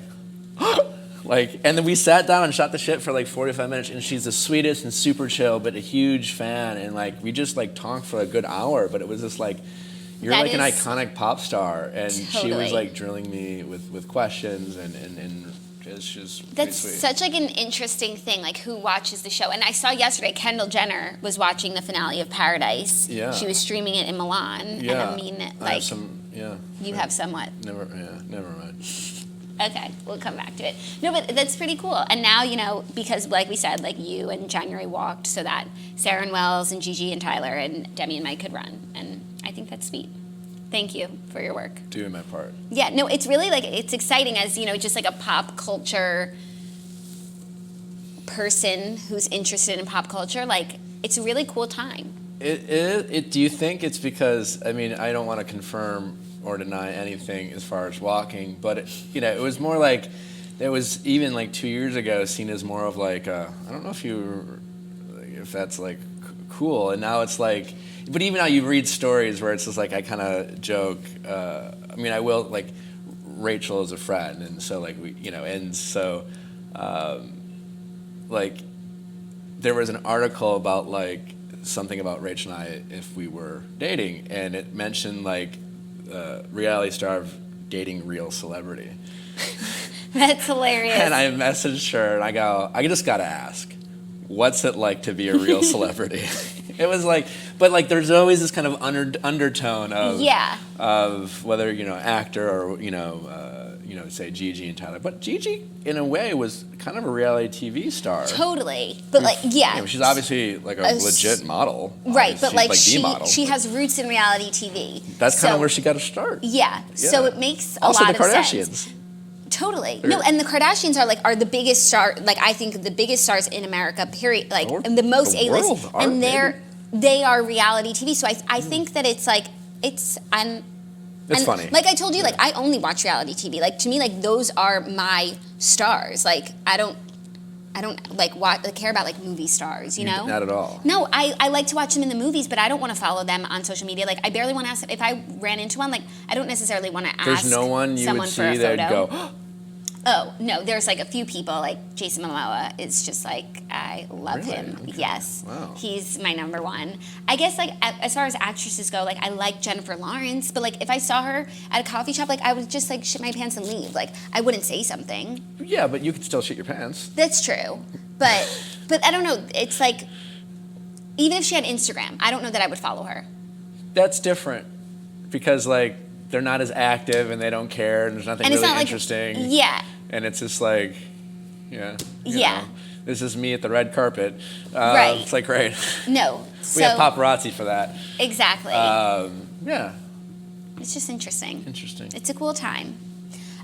and then we sat down and shot the shit for 45 minutes, and she's the sweetest and super chill, but a huge fan, and we just talked for a good hour. But it was just you're an iconic pop star, and totally. She was drilling me with questions, and it's just that's sweet. Such an interesting thing, who watches the show. And I saw yesterday Kendall Jenner was watching the finale of Paradise. Yeah. She was streaming it in Milan. Yeah. And I mean, I have some, yeah. You have somewhat. Never mind. Okay, we'll come back to it. No, but that's pretty cool. And now, because we said, you and January walked so that Sarah and Wells and Gigi and Tyler and Demi and Mike could run. And I think that's sweet. Thank you for your work. Doing my part. Yeah, no, it's really it's exciting as, just a pop culture person who's interested in pop culture. It's a really cool time. Do you think it's because, I don't want to confirm or deny anything as far as walking, but it was more it was even 2 years ago seen as more of I don't know if that's cool, and now it's but even now you read stories where it's just I kind of joke, I will Rachel is a friend, and so and so there was an article about something about Rachel and I if we were dating, and it mentioned reality star of dating real celebrity. That's hilarious. And I messaged her and I go, I just gotta ask, what's it like to be a real celebrity? It was but there's always this kind of undertone of whether actor or say Gigi and Tyler. But Gigi in a way was kind of a reality TV star. Totally, but she's obviously a legit model, right? But the model. She has roots in reality TV. That's kind of where she got to start. Yeah, so it makes a also lot the of Kardashians. sense. Totally. No, and the Kardashians are the biggest star. I think the biggest stars in America. Period. And the most A-list, and they're. they are reality TV. So I think that it's like, it's funny. Like I told you, like I only watch reality TV. Like to me, like those are my stars. Like I don't care about like movie stars, you know? Not at all. No, I like to watch them in the movies, but I don't want to follow them on social media. Like I barely want to ask if I ran into one. Like I don't necessarily want to ask. There's no one you someone would for a see that'd photo. go. Oh no, there's like a few people. Like Jason Momoa is just like I love Really? him. Okay. Yes, Wow. he's my number one. I guess like as far as actresses go, like I like Jennifer Lawrence, but like if I saw her at a coffee shop, like I would just like shit my pants and leave. Like I wouldn't say something. Yeah, but you could still shit your pants. That's true, but I don't know. It's like even if she had Instagram, I don't know that I would follow her. That's different because like they're not as active and they don't care and there's nothing And it's really not interesting. like yeah. And it's just like, you Yeah. know, this is me at the red carpet. Right. It's like, great. No. We have paparazzi for that. Exactly. Yeah. It's just interesting. Interesting. It's a cool time.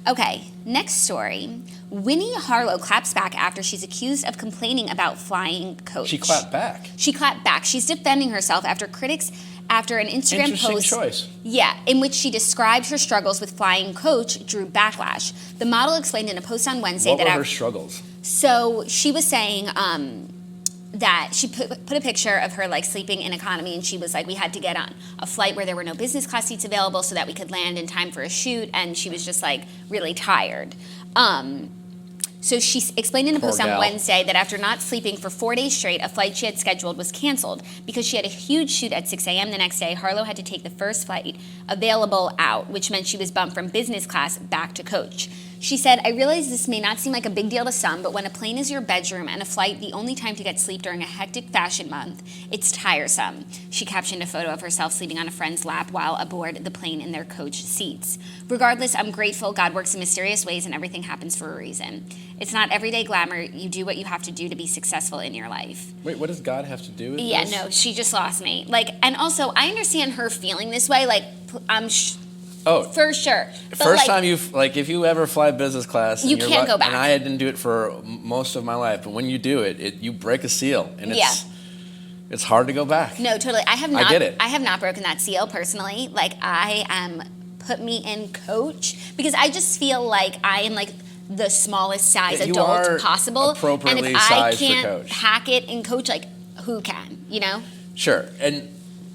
Okay, next story. Winnie Harlow claps back after she's accused of complaining about flying coach. She clapped back. She clapped back. She's defending herself after an Instagram Interesting post. choice. Yeah, in which she described her struggles with flying coach drew backlash. The model explained in a post on Wednesday What were her struggles? So she was saying that she put a picture of her like sleeping in economy, and she was like, we had to get on a flight where there were no business class seats available so that we could land in time for a shoot, and she was just like really tired. So she explained in a post on Wednesday that after not sleeping for 4 days straight, a flight she had scheduled was canceled because she had a huge shoot at 6 a.m. the next day. Harlow had to take the first flight available out, which meant she was bumped from business class back to coach. She said, I realize this may not seem like a big deal to some, but when a plane is your bedroom and a flight the only time to get sleep during a hectic fashion month, it's tiresome. She captioned a photo of herself sleeping on a friend's lap while aboard the plane in their coach seats. Regardless, I'm grateful God works in mysterious ways and everything happens for a reason. It's not everyday glamour. You do what you have to do to be successful in your life. Wait, what does God have to do with this? Yeah, no, she just lost me. Like, and also, I understand her feeling this way. Like, for sure. But First time if you ever fly business class, and you can't go back. And I didn't do it for most of my life, but when you do it, you break a seal, and it's hard to go back. No, totally. I have not. I get it. I have not broken that seal personally. Like, I am put me in coach because I just feel like I am like the smallest size You adult are possible, and appropriately if I sized for can't coach. hack it in coach, like who can? You know. Sure,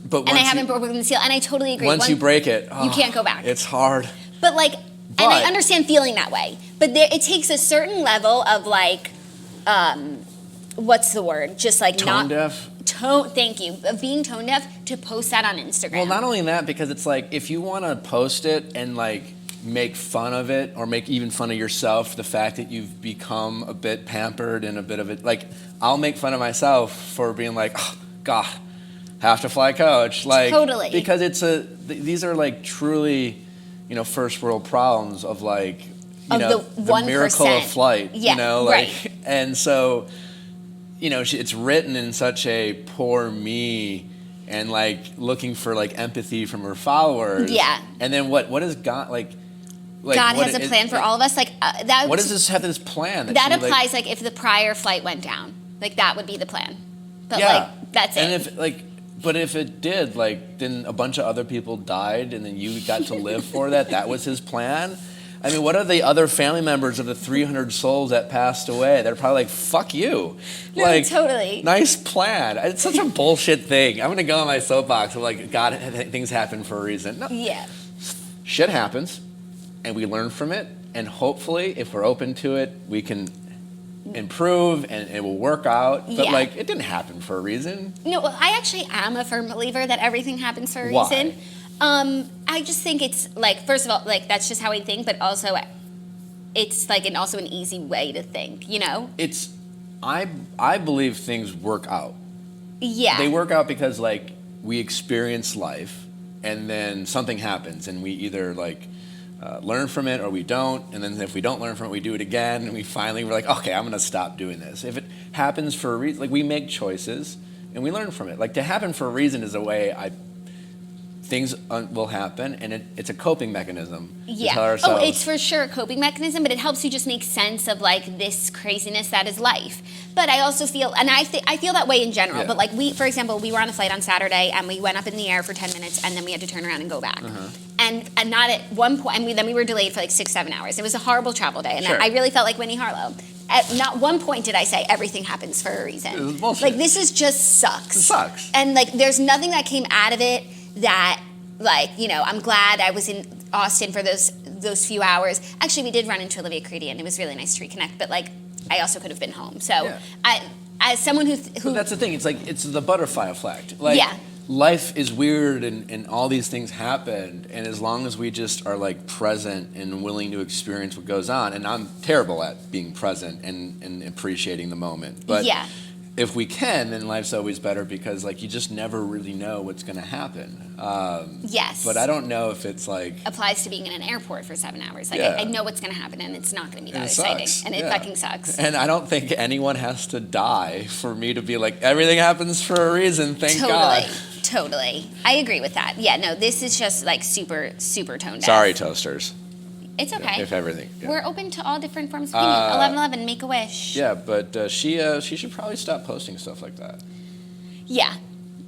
but And I haven't broken the seal, and I totally agree. Once you break it, you can't go back. It's hard. But like, and I understand feeling that way, but it takes a certain level of like, what's the word? Just like Tone deaf. Thank you. Of being tone deaf to post that on Instagram. Well, not only that, because it's like if you want to post it and like make fun of it or make even fun of yourself, the fact that you've become a bit pampered and a bit of it, like I'll make fun of myself for being like, oh, God, have to fly coach, like Totally. because these are like truly, first world problems of like the miracle of flight, Yeah, like right. and so it's written in such a poor me and like looking for like empathy from her followers. Yeah. And then what is God like God has a plan for all of us. Like that. What does this have this plan? That applies like if the prior flight went down, like that would be the plan. But yeah. like that's it. And but if it did, like then a bunch of other people died and then you got to live for that. That was his plan. I mean, what are the other family members of the 300 souls that passed away? They're probably like, fuck you. No, like, totally. Nice plan. It's such a bullshit thing. I'm going to go on my soapbox of like, God, things happen for a reason. No. Yeah. Shit happens, and we learn from it, and hopefully, if we're open to it, we can improve, and it will work out. But Yeah. like, it didn't happen for a reason. No, well, I actually am a firm believer that everything happens for a Why? reason. I just think it's like, first of all, like that's just how I think, but also it's like also an easy way to think, I believe things work out. Yeah. They work out because like we experience life, and then something happens, and we either like learn from it or we don't, and then if we don't learn from it, we do it again, and we're like, okay, I'm gonna stop doing this. If it happens for a reason, like we make choices and we learn from it. Like to happen for a reason is a way I things will happen, and it's a coping mechanism. Yeah. To tell ourselves, It's for sure a coping mechanism, but it helps you just make sense of like this craziness that is life. But I also feel, and I feel that way in general. Yeah. But like for example, we were on a flight on Saturday, and we went up in the air for 10 minutes, and then we had to turn around and go back. And not at one point, and then we were delayed for like 6-7 hours. It was a horrible travel day, and Sure. I really felt like Winnie Harlow. At not one point did I say everything happens for a reason. It was bullshit. Like this is just sucks. It sucks. And like there's nothing that came out of it that like, you know, I'm glad I was in Austin for those few hours. Actually, we did run into Olivia Creedy, and it was really nice to reconnect, but like I also could have been home. So Yeah. as someone who But that's the thing. It's like it's the butterfly effect. Like Yeah. life is weird, and all these things happen. And as long as we just are like present and willing to experience what goes on, and I'm terrible at being present and appreciating the moment. But Yeah. if we can, then life's always better because like you just never really know what's going to happen. Yes. But I don't know if it's like applies to being in an airport for 7 hours. Like Yeah. I know what's going to happen, and it's not going to be that it exciting, sucks. and it Yeah. fucking sucks. And I don't think anyone has to die for me to be like everything happens for a reason. Thank God. Totally. I agree with that. Yeah, no, this is just like super, super tone deaf. Sorry, toasters. It's okay. If everything. Yeah. We're open to all different forms of opinion. 1111, make a wish. Yeah, but she should probably stop posting stuff like that. Yeah.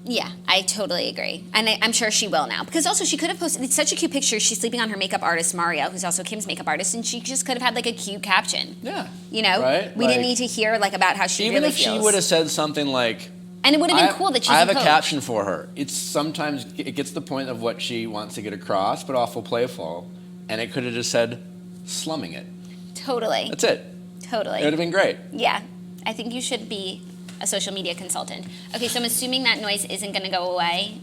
Yeah, I totally agree. And I'm sure she will now. Because also she could have posted, it's such a cute picture. She's sleeping on her makeup artist, Mario, who's also Kim's makeup artist, and she just could have had like a cute caption. Yeah. You know? Right? We didn't need to hear like about how she Even really if feels. she would have said something like, and it would have been cool that she's I have a a coach. caption for her. It's sometimes it gets the point of what she wants to get across, but awful playful, and it could have just said, slumming it. Totally. That's it. Totally. It would have been great. Yeah. I think you should be a social media consultant. Okay, so I'm assuming that noise isn't going to go away.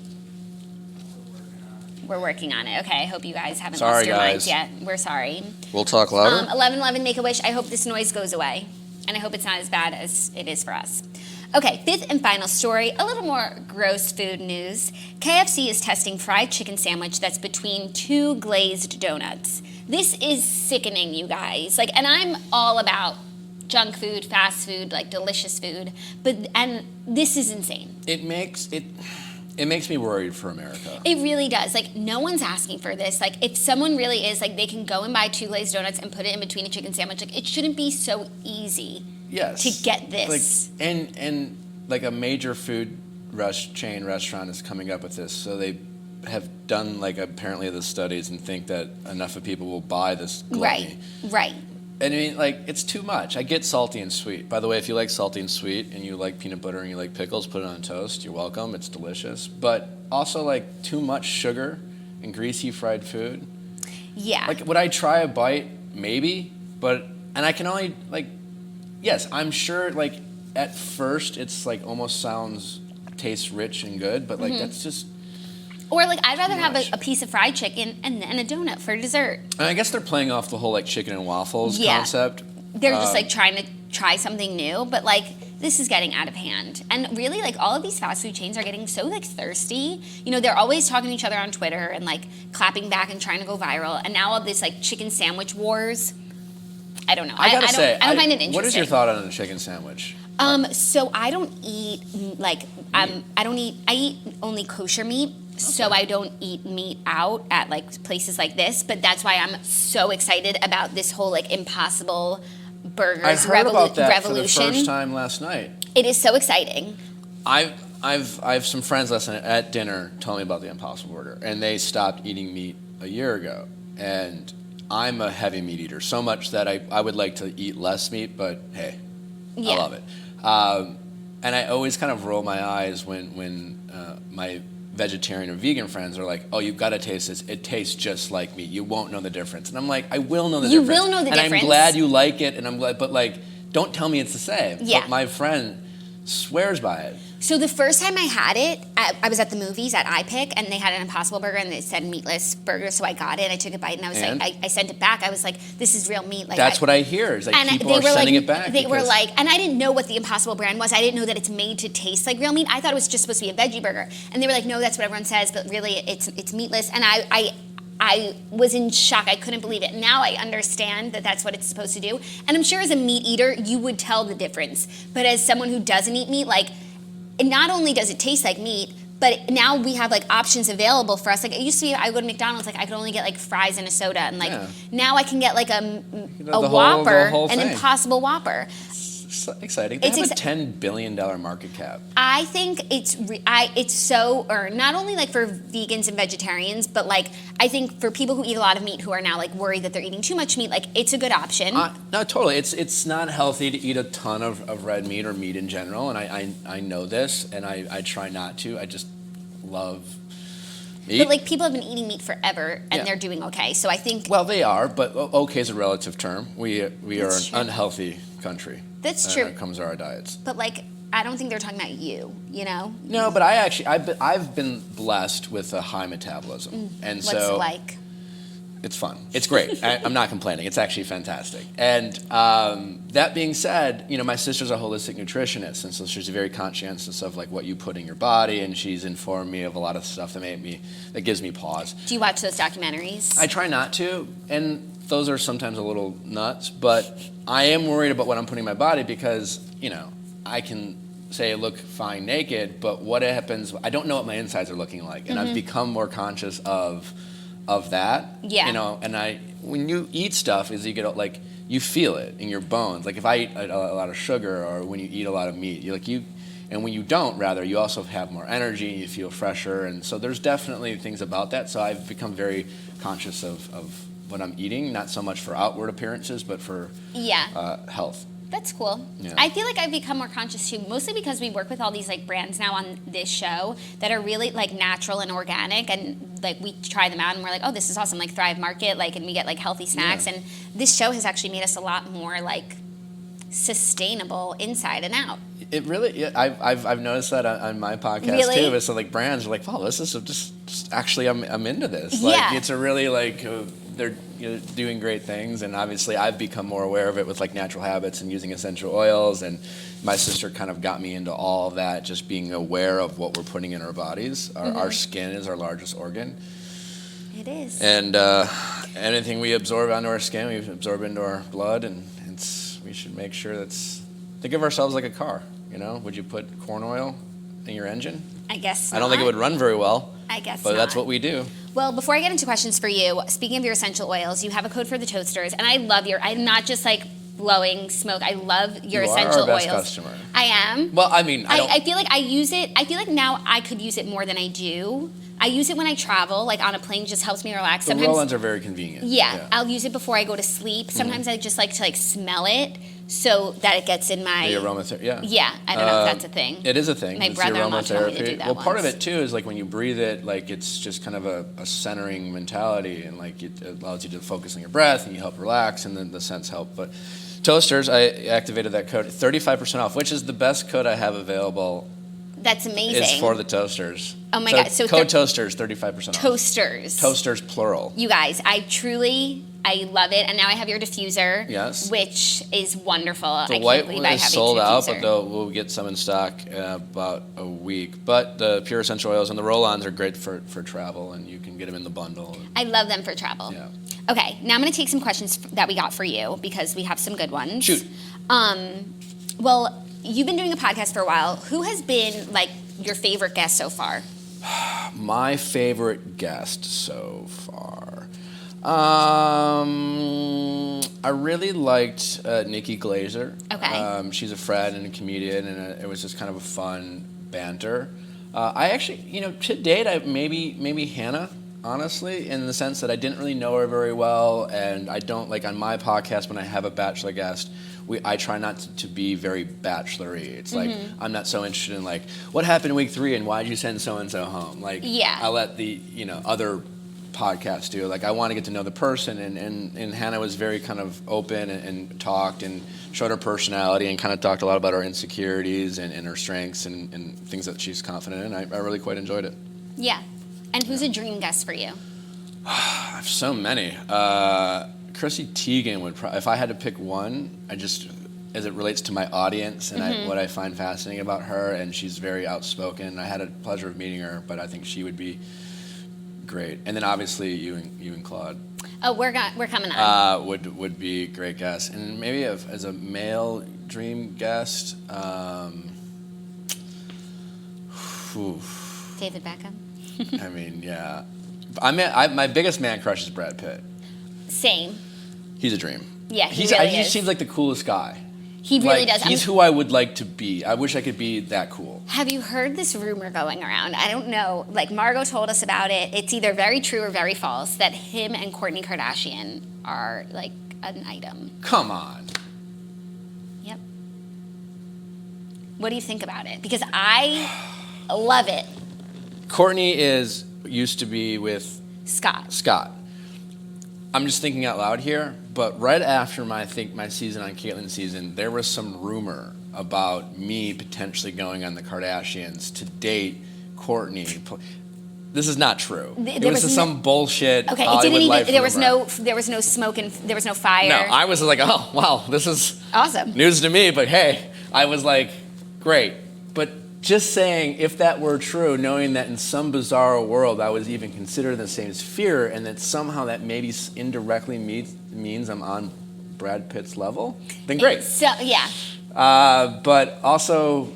We're working on it. Okay, I hope you guys haven't Sorry, lost your minds guys. yet. We're sorry. We'll talk louder. 1111, make a wish. I hope this noise goes away. And I hope it's not as bad as it is for us. Okay, fifth and final story, a little more gross food news. KFC is testing fried chicken sandwich that's between 2 glazed donuts. This is sickening, you guys. Like, and I'm all about junk food, fast food, like delicious food, and this is insane. It makes me worried for America. It really does. Like, no one's asking for this. Like, if someone really is, like, they can go and buy 2 glazed donuts and put it in between a chicken sandwich. Like, it shouldn't be so easy. Yes. To get this. Like, and like a major food chain restaurant is coming up with this, so they have done like apparently the studies and think that enough of people will buy this gluttony. Right. And I mean, like, it's too much. I get salty and sweet. By the way, if you like salty and sweet and you like peanut butter and you like pickles, put it on toast. You're welcome. It's delicious. But also, like, too much sugar and greasy fried food. Yeah. Like, would I try a bite? Maybe. And I can only, like, yes, I'm sure, like, at first it's, like, almost tastes rich and good. But, like, that's just... Or, like, I'd rather have much. a piece of fried chicken and then a donut for dessert. And I guess they're playing off the whole, like, chicken and waffles concept. They're just, like, trying to try something new. But, like, this is getting out of hand. And really, like, all of these fast food chains are getting so, like, thirsty. You know, they're always talking to each other on Twitter and, like, clapping back and trying to go viral. And now all this, like, chicken sandwich wars. I don't know. I gotta say, I don't find it interesting. What is your thought on a chicken sandwich? So I don't eat, like, I eat only kosher meat. So I don't eat meat out at like places like this, but that's why I'm so excited about this whole like Impossible Burgers I heard about that revolution. for the first time last night. It is so exciting. I have some friends last night at dinner told me about the Impossible Burger, and they stopped eating meat a year ago. And I'm a heavy meat eater, so much that I would like to eat less meat, but hey, Yeah. I love it. And I always kind of roll my eyes when my vegetarian or vegan friends are like, "Oh, you've got to taste this. It tastes just like meat. You won't know the difference." And I'm like, "I will know the difference. You will know the difference. And I'm glad you like it, and I'm glad, but like, don't tell me it's the same." Yeah. But my friend swears by it. So the first time I had it, I was at the movies at iPick, and they had an Impossible Burger, and it said meatless burger, so I got it, and I took a bite, and I was like, I sent it back. I was like, this is real meat. Like That's what I hear. Is like and people they are were sending like, it back. They were because- like, and I didn't know what the Impossible brand was. I didn't know that it's made to taste like real meat. I thought it was just supposed to be a veggie burger. And they were like, no, that's what everyone says, but really it's meatless. And I was in shock. I couldn't believe it. Now I understand that that's what it's supposed to do. And I'm sure as a meat eater, you would tell the difference. But as someone who doesn't eat meat, like, not only does it taste like meat, But now we have like options available for us. Like it used to be, I go to McDonald's, like I could only get like fries and a soda, and like now I can get like a Whopper, the whole an thing. Impossible Whopper. So exciting. They have a $10 billion market cap. I think it's so, or not only like for vegans and vegetarians, but like I think for people who eat a lot of meat who are now like worried that they're eating too much meat, like it's a good option. No, totally. It's not healthy to eat a ton of red meat or meat in general, and I know this, and I try not to. I just love meat. But like people have been eating meat forever, and they're doing okay. So I think. Well, they are, but okay is a relative term. We are an true. unhealthy country. That's true. When it comes to our diets. But like, I don't think they're talking about you know? No, but I've been blessed with a high metabolism. And What's so it like? it's fun. It's great. I'm not complaining. It's actually fantastic. And that being said, you know, my sister's a holistic nutritionist, and so she's very conscientious of like what you put in your body, and she's informed me of a lot of stuff that gives me pause. Do you watch those documentaries? I try not to, and those are sometimes a little nuts, but I am worried about what I'm putting in my body because, you know, I can say I look fine naked, but what happens, I don't know what my insides are looking like, and I've become more conscious of that. Yeah. You know, and when you eat stuff, is you get like, you feel it in your bones. Like if I eat a lot of sugar, or when you eat a lot of meat, and when you don't, rather, you also have more energy, and you feel fresher, and so there's definitely things about that. So I've become very conscious of what I'm eating, not so much for outward appearances, but for health. That's cool. Yeah. I feel like I've become more conscious too, mostly because we work with all these like brands now on this show that are really like natural and organic, and like we try them out and we're like, oh, this is awesome, like Thrive Market, like, and we get like healthy snacks, and this show has actually made us a lot more like sustainable inside and out. It really, I've noticed that on my podcast too. But so like brands are like, wow, this is just actually I'm into this. Like it's a really like they're doing great things, and obviously I've become more aware of it with like natural habits and using essential oils, and my sister kind of got me into all of that, just being aware of what we're putting in our bodies. Our skin is our largest organ. It is. And anything we absorb onto our skin, we absorb into our blood, and we should make sure think of ourselves like a car. You know, would you put corn oil in your engine? I guess not. I don't think it would run very well. I guess but not. That's what we do. Well, before I get into questions for you, speaking of your essential oils, you have a code for the toasters, and I love I'm not just like blowing smoke. I love your essential oils. You are our best customer. I am. Well, I mean, I feel like I use it. I feel like now I could use it more than I do. I use it when I travel, like on a plane, just helps me relax. The roll-ons are very convenient. Yeah, I'll use it before I go to sleep. Sometimes I just like to like smell it so that it gets in my... The aromatherapy, Yeah, I don't know if that's a thing. It is a thing. My brother-in-law told me to do that Well, part of it too is like when you breathe it, like it's just kind of a centering mentality, and like it allows you to focus on your breath, and you help relax, and then the scents help. But toasters, I activated that code, 35% off, which is the best code I have available. That's amazing. It's for the toasters. Oh my God. So code toasters, 35% off. Toasters. Toasters, plural. You guys, I love it. And now I have your diffuser. Yes. Which is wonderful. The white one is sold out, but we'll get some in stock in about a week. But the pure essential oils and the roll-ons are great for travel, and you can get them in the bundle. I love them for travel. Yeah. Okay, now I'm going to take some questions that we got for you because we have some good ones. Shoot. Well, you've been doing a podcast for a while. Who has been like your favorite guest so far? My favorite guest so far. I really liked Nikki Glazer. Okay. She's a friend and a comedian, and it was just kind of a fun banter. I actually, to date, maybe Hannah, honestly, in the sense that I didn't really know her very well, and I don't, like on my podcast when I have a Bachelor guest, I try not to be very Bachelor-y. It's like, I'm not so interested in like, what happened in week 3 and why'd you send so-and-so home? Like, I let the, other podcasts do. Like, I want to get to know the person, and Hannah was very kind of open and talked and showed her personality and kind of talked a lot about her insecurities and her strengths and things that she's confident in. I really quite enjoyed it. Yeah. And who's a dream guest for you? I have so many. Chrissy Teigen would if I had to pick one, as it relates to my audience and what I find fascinating about her, and she's very outspoken. I had a pleasure of meeting her, but I think she would be great. And then obviously you and Claude. Oh, we're coming on. Would be great guests. And maybe as a male dream guest, David Beckham. I mean, yeah. My biggest man crush is Brad Pitt. Same. He's a dream. Yeah, he really he is. seems like the coolest guy. He really does. He's who I would like to be. I wish I could be that cool. Have you heard this rumor going around? I don't know. Like, Margot told us about it. It's either very true or very false that him and Kourtney Kardashian are, like, an item. Come on. Yep. What do you think about it? Because I love it. Kourtney used to be with Scott. I'm just thinking out loud here, but right after my season on Caitlyn's season, there was some rumor about me potentially going on the Kardashians to date Kourtney. This is not true. It was some bullshit. Okay, Hollywood it didn't even. life There was rumor. no smoke and there was no fire. No, I was like, oh wow, this is awesome news to me. But hey, I was like, great. But just saying, if that were true, knowing that in some bizarre world I was even considered in the same sphere, and that somehow that maybe indirectly means I'm on Brad Pitt's level, then great. So yeah. But also,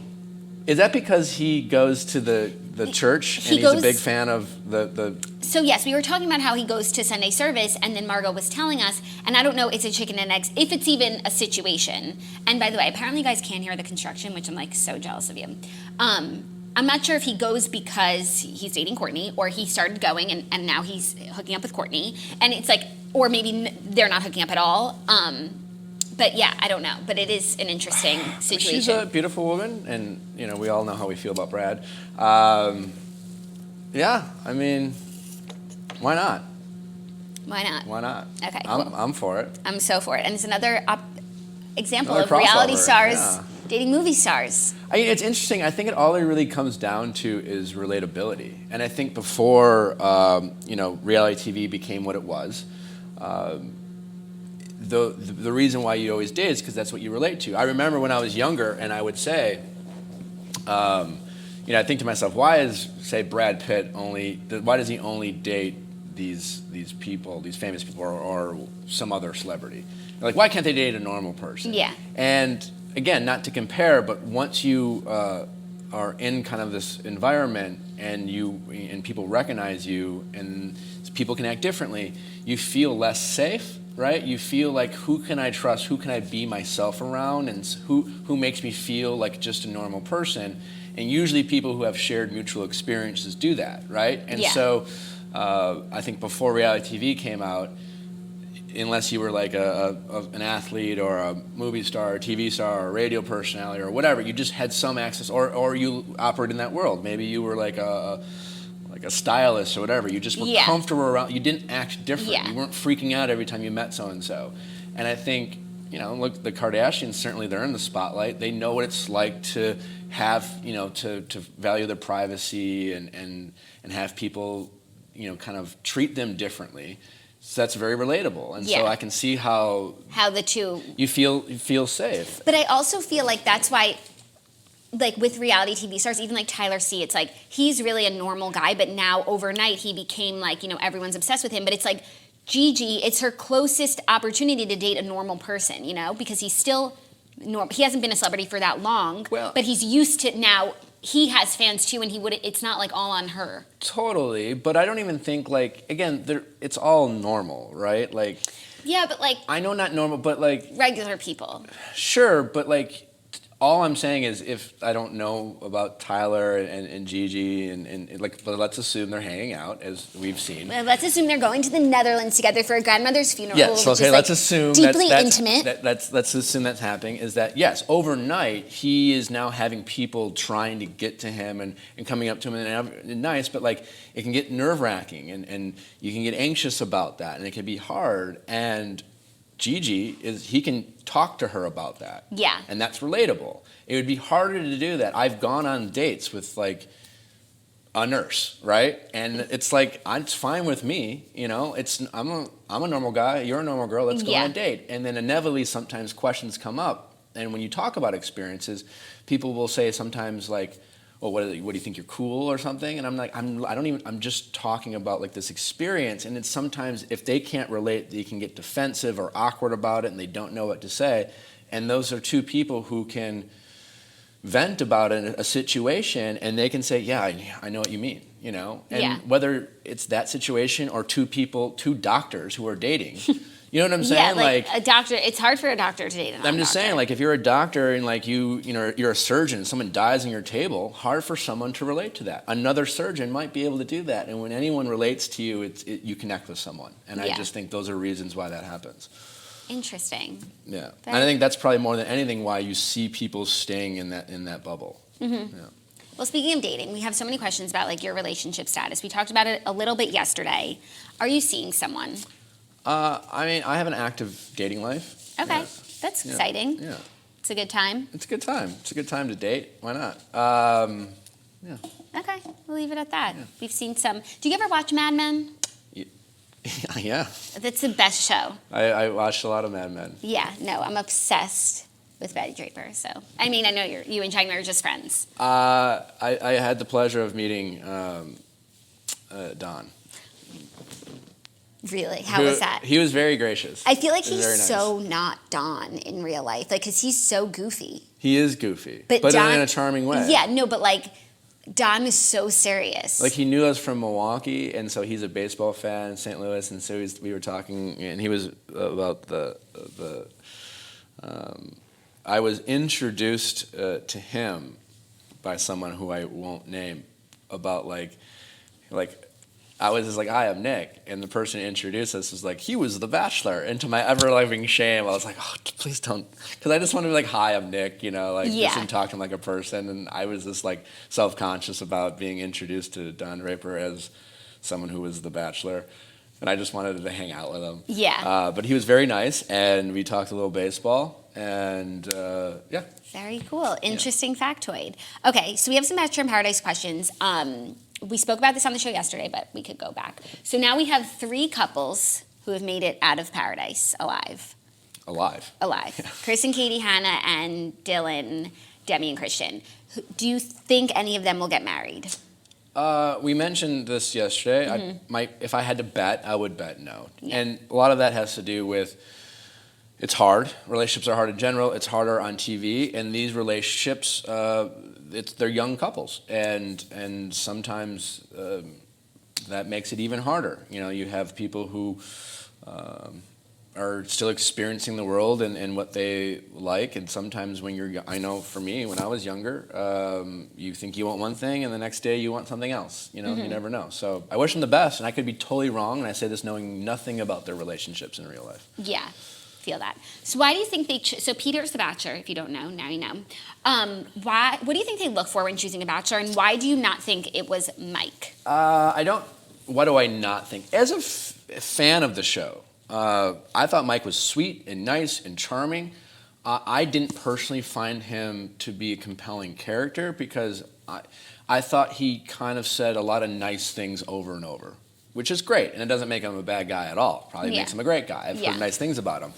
is that because he goes to the church and he's a big fan of the... So yes, we were talking about how he goes to Sunday service, and then Margot was telling us, and I don't know, it's a chicken and eggs, if it's even a situation. And by the way, apparently you guys can hear the construction, which I'm like so jealous of you. I'm not sure if he goes because he's dating Kourtney, or he started going and now he's hooking up with Kourtney, and it's like, or maybe they're not hooking up at all. But yeah, I don't know. But it is an interesting situation. She's a beautiful woman, and you know we all know how we feel about Brad. Yeah, I mean, why not? Why not? Why not? Okay, cool. I'm for it. I'm so for it. And it's another example Another of reality crossover, stars dating movie stars. I mean, it's interesting. I think it all it really comes down to is relatability. And I think before, reality TV became what it was, the reason why you always did is because that's what you relate to. I remember when I was younger, and I would say, I think to myself, why does, say, Brad Pitt why does he only date these people, these famous people, or some other celebrity? Like, why can't they date a normal person? Yeah. And again, not to compare, but once you are in kind of this environment and people recognize you and people can act differently, you feel less safe, right? You feel like, who can I trust? Who can I be myself around? And who makes me feel like just a normal person? And usually people who have shared mutual experiences do that, right? And so I think before reality TV came out, unless you were like an athlete or a movie star or TV star or a radio personality or whatever, you just had some access, or you operated in that world. Maybe you were like a stylist or whatever. You just were comfortable around. You didn't act different. Yeah. You weren't freaking out every time you met so and so. And I think, look, the Kardashians, certainly they're in the spotlight. They know what it's like to have, to value their privacy and have people, kind of treat them differently. So that's very relatable, and so I can see how the two you feel safe. But I also feel like that's why, like with reality TV stars, even like Tyler C, it's like he's really a normal guy, but now overnight he became like everyone's obsessed with him. But it's like Gigi, it's her closest opportunity to date a normal person, because he's still normal. He hasn't been a celebrity for that long, but he's used to now. He has fans too, and it's not like all on her. Totally, but I don't even think it's all normal, right? Like, yeah, but like I know not normal, but like regular people. Sure, but like all I'm saying is if I don't know about Tyler and Gigi and like, let's assume they're hanging out as we've seen. Well, let's assume they're going to the Netherlands together for a grandmother's funeral. Yes, okay, let's assume deeply intimate. Let's assume that's happening. Is that yes, overnight he is now having people trying to get to him and coming up to him and nice, but like it can get nerve-wracking and you can get anxious about that and it can be hard. And Gigi he can talk to her about that. Yeah. And that's relatable. It would be harder to do that. I've gone on dates with like a nurse, right? And it's like it's fine with me, I'm a normal guy, you're a normal girl, let's go on a date. And then inevitably sometimes questions come up. And when you talk about experiences, people will say sometimes like, well, what do you think, you're cool or something? And I'm like, I'm just talking about like this experience. And it's sometimes if they can't relate, they can get defensive or awkward about it and they don't know what to say. And those are two people who can, vent about a situation, and they can say, yeah, I know what you mean, you know? And Yeah. whether it's that situation or two doctors who are dating, you know what I'm saying? Yeah, like a doctor, it's hard for a doctor to date a I'm just saying, non-doctor. like, if you're a doctor and, like, you know, you're a surgeon and someone dies on your table, hard for someone to relate to that. Another surgeon might be able to do that. And when anyone relates to you, you connect with someone. And I just think those are reasons why that happens. Interesting. Yeah. And I think that's probably more than anything why you see people staying in that bubble. Mm-hmm. Yeah. Well, speaking of dating, we have so many questions about like your relationship status. We talked about it a little bit yesterday. Are you seeing someone? I mean, I have an active dating life. Okay, Yeah. that's exciting. Yeah. It's a good time. It's a good time. It's a good time to date. Why not? Yeah. Okay, we'll leave it at that. Yeah. We've seen some. Do you ever watch Mad Men? Yeah. That's the best show. I watched a lot of Mad Men. Yeah, no, I'm obsessed with Betty Draper. So, I mean, I know you and Chandler are just friends. I had the pleasure of meeting Don. Really? How was that? He was very gracious. I feel like he's nice. so not Don in real life, like, because he's so goofy. He is goofy, but Don, in a charming way. Yeah, no, but like, Don is so serious. Like, he knew us from Milwaukee, and so he's a baseball fan in St. Louis, and so we were talking, and he was about I was introduced to him by someone who I won't name about like I was just like, hi, I'm Nick, and the person who introduced us was like, he was the Bachelor, and to my ever-loving shame, I was like, oh, please don't, because I just want to be like, hi, I'm Nick, you know, like, just and talk to him like a person, and I was just like self-conscious about being introduced to Don Draper as someone who was the Bachelor, and I just wanted to hang out with him. Yeah. But he was very nice, and we talked a little baseball, and yeah. Very cool. Interesting factoid. Okay, so we have some Bachelor in Paradise questions. We spoke about this on the show yesterday, but we could go back. So now we have 3 couples who have made it out of paradise alive. Alive. Yeah. Kris and Katie, Hannah, and Dylan, Demi, and Christian. Do you think any of them will get married? We mentioned this yesterday. Mm-hmm. If I had to bet, I would bet no. Yeah. And a lot of that has to do with it's hard. Relationships are hard in general. It's harder on TV. And these relationships, they're young couples. And sometimes that makes it even harder. You know, you have people who are still experiencing the world and what they like. And sometimes when I know for me, when I was younger, you think you want one thing and the next day you want something else. You know, you never know. So I wish them the best, and I could be totally wrong, and I say this knowing nothing about their relationships in real life. Yeah, feel that. So why do you think so Peter's the Bachelor, if you don't know, now you know. What do you think they look for when choosing a Bachelor, and why do you not think it was Mike? What do I not think? As a fan of the show, I thought Mike was sweet and nice and charming. I didn't personally find him to be a compelling character because I thought he kind of said a lot of nice things over and over, which is great, and it doesn't make him a bad guy at all. Probably makes him a great guy. I've heard nice things about him.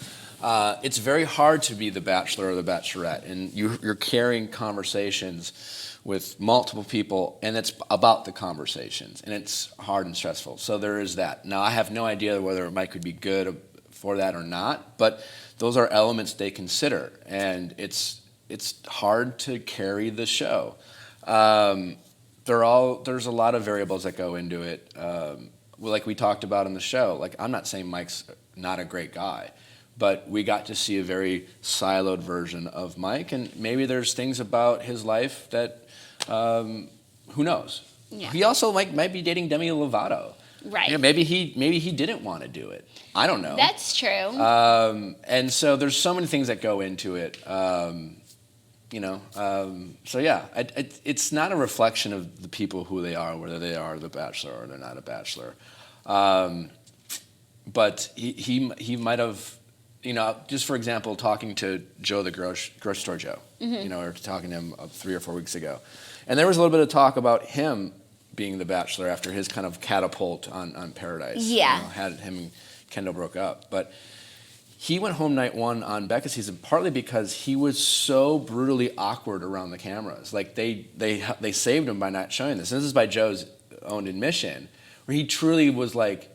It's very hard to be the Bachelor or the Bachelorette, and you're carrying conversations with multiple people, and it's about the conversations, and it's hard and stressful. So there is that. Now, I have no idea whether Mike would be good for that or not, but those are elements they consider, and it's hard to carry the show. There's a lot of variables that go into it. Like we talked about on the show, like I'm not saying Mike's not a great guy, but we got to see a very siloed version of Mike, and maybe there's things about his life that who knows? Yeah. He also might be dating Demi Lovato. Right. You know, maybe he didn't want to do it. I don't know. That's true. And so there's so many things that go into it. You know, so yeah, it's not a reflection of the people who they are, whether they are the Bachelor or they're not a Bachelor. But he might have, you know, just for example, talking to Joe the grocery store Joe, you know, or talking to him 3 or 4 weeks ago, and there was a little bit of talk about him being the Bachelor after his kind of catapult on Paradise. Yeah, you know, had him and Kendall broke up, but. He went home night 1 on Becca's season partly because he was so brutally awkward around the cameras. Like they saved him by not showing this. And this is by Joe's own admission, where he truly was like,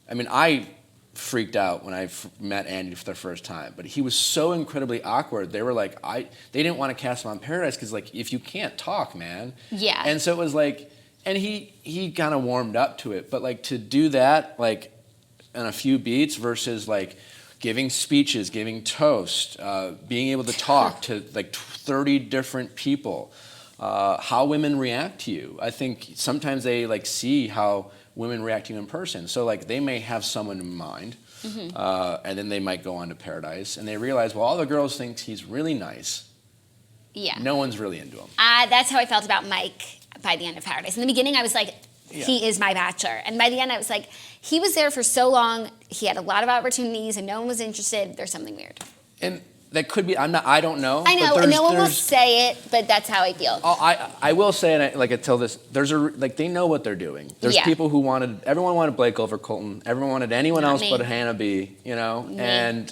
I mean, I freaked out when I met Andy for the first time, but he was so incredibly awkward. They were like, they didn't want to cast him on Paradise because like, if you can't talk, man. Yeah. And so it was like, and he kind of warmed up to it, but like to do that like in a few beats versus like giving speeches, giving toast, being able to talk to like 30 different people, how women react to you. I think sometimes they like see how women react to you in person. So like they may have someone in mind, and then they might go on to Paradise, and they realize, well, all the girls think he's really nice. Yeah. No one's really into him. That's how I felt about Mike by the end of Paradise. In the beginning, I was like, he is my Bachelor. And by the end, I was like, he was there for so long. He had a lot of opportunities, and no one was interested. There's something weird. And that could be. I don't know. I know, but and no one will say it, but that's how I feel. I will say, and I tell this. They know what they're doing. There's people who everyone wanted Blake over Colton. Everyone wanted anyone else but Hannah B. You know, and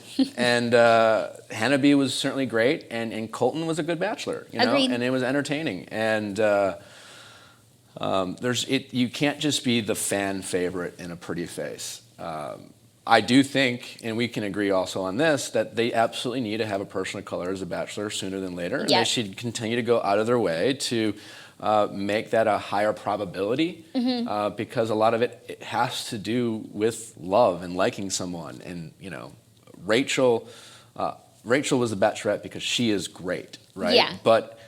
Hannah B was certainly great, and Colton was a good Bachelor. You know, Agreed. And it was entertaining. And you can't just be the fan favorite in a pretty face. I do think, and we can agree also on this, that they absolutely need to have a person of color as a Bachelor sooner than later. And they should continue to go out of their way to make that a higher probability, because a lot of it has to do with love and liking someone. And, you know, Rachel was the Bachelorette because she is great, right? Yeah. But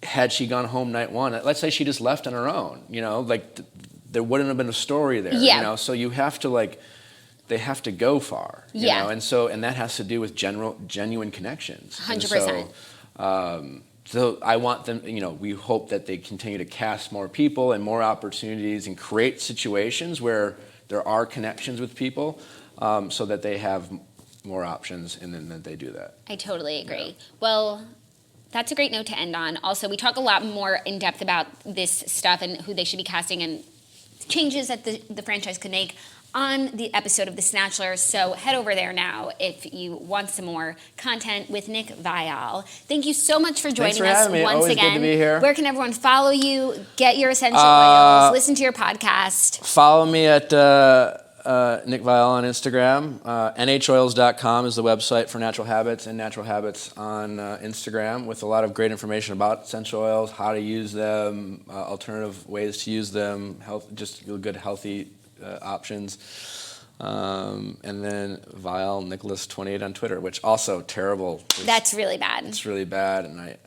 had she gone home night one, let's say she just left on her own, you know, like there wouldn't have been a story there, you know? So you have to like, they have to go far, you know? And that has to do with genuine connections. 100%. So I want them, you know, we hope that they continue to cast more people and more opportunities and create situations where there are connections with people, so that they have more options, and then that they do that. I totally agree. Yeah. Well, that's a great note to end on. Also, we talk a lot more in depth about this stuff and who they should be casting and changes that the franchise could make on the episode of The Snatchler. So head over there now if you want some more content with Nick Viall. Thank you so much for joining us once Always again. Good to be here. Where can everyone follow you, get your essential oils, listen to your podcast? Follow me at Nick Viall on Instagram. NHOils.com is the website for Natural Habits, and Natural Habits on Instagram, with a lot of great information about essential oils, how to use them, alternative ways to use them, just good healthy options. And then Viall Nicholas 28 on Twitter, which also terrible. That's really bad. It's really bad, and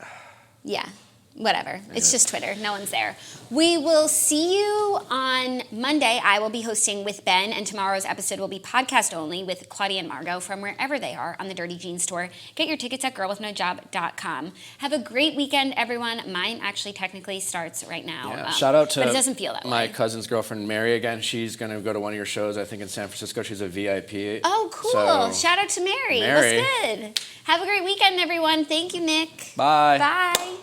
yeah. Whatever. It's just Twitter. No one's there. We will see you on Monday. I will be hosting with Ben, and tomorrow's episode will be podcast only with Claudia and Margot from wherever they are on the Dirty Jeans Tour. Get your tickets at girlwithnojob.com. Have a great weekend, everyone. Mine actually technically starts right now. Yeah. Shout out to but it doesn't feel that my way. cousin's girlfriend, Mary, again. She's going to go to one of your shows, I think, in San Francisco. She's a VIP. Oh, cool. So, shout out to Mary. Mary. That's good. Have a great weekend, everyone. Thank you, Nick. Bye. Bye.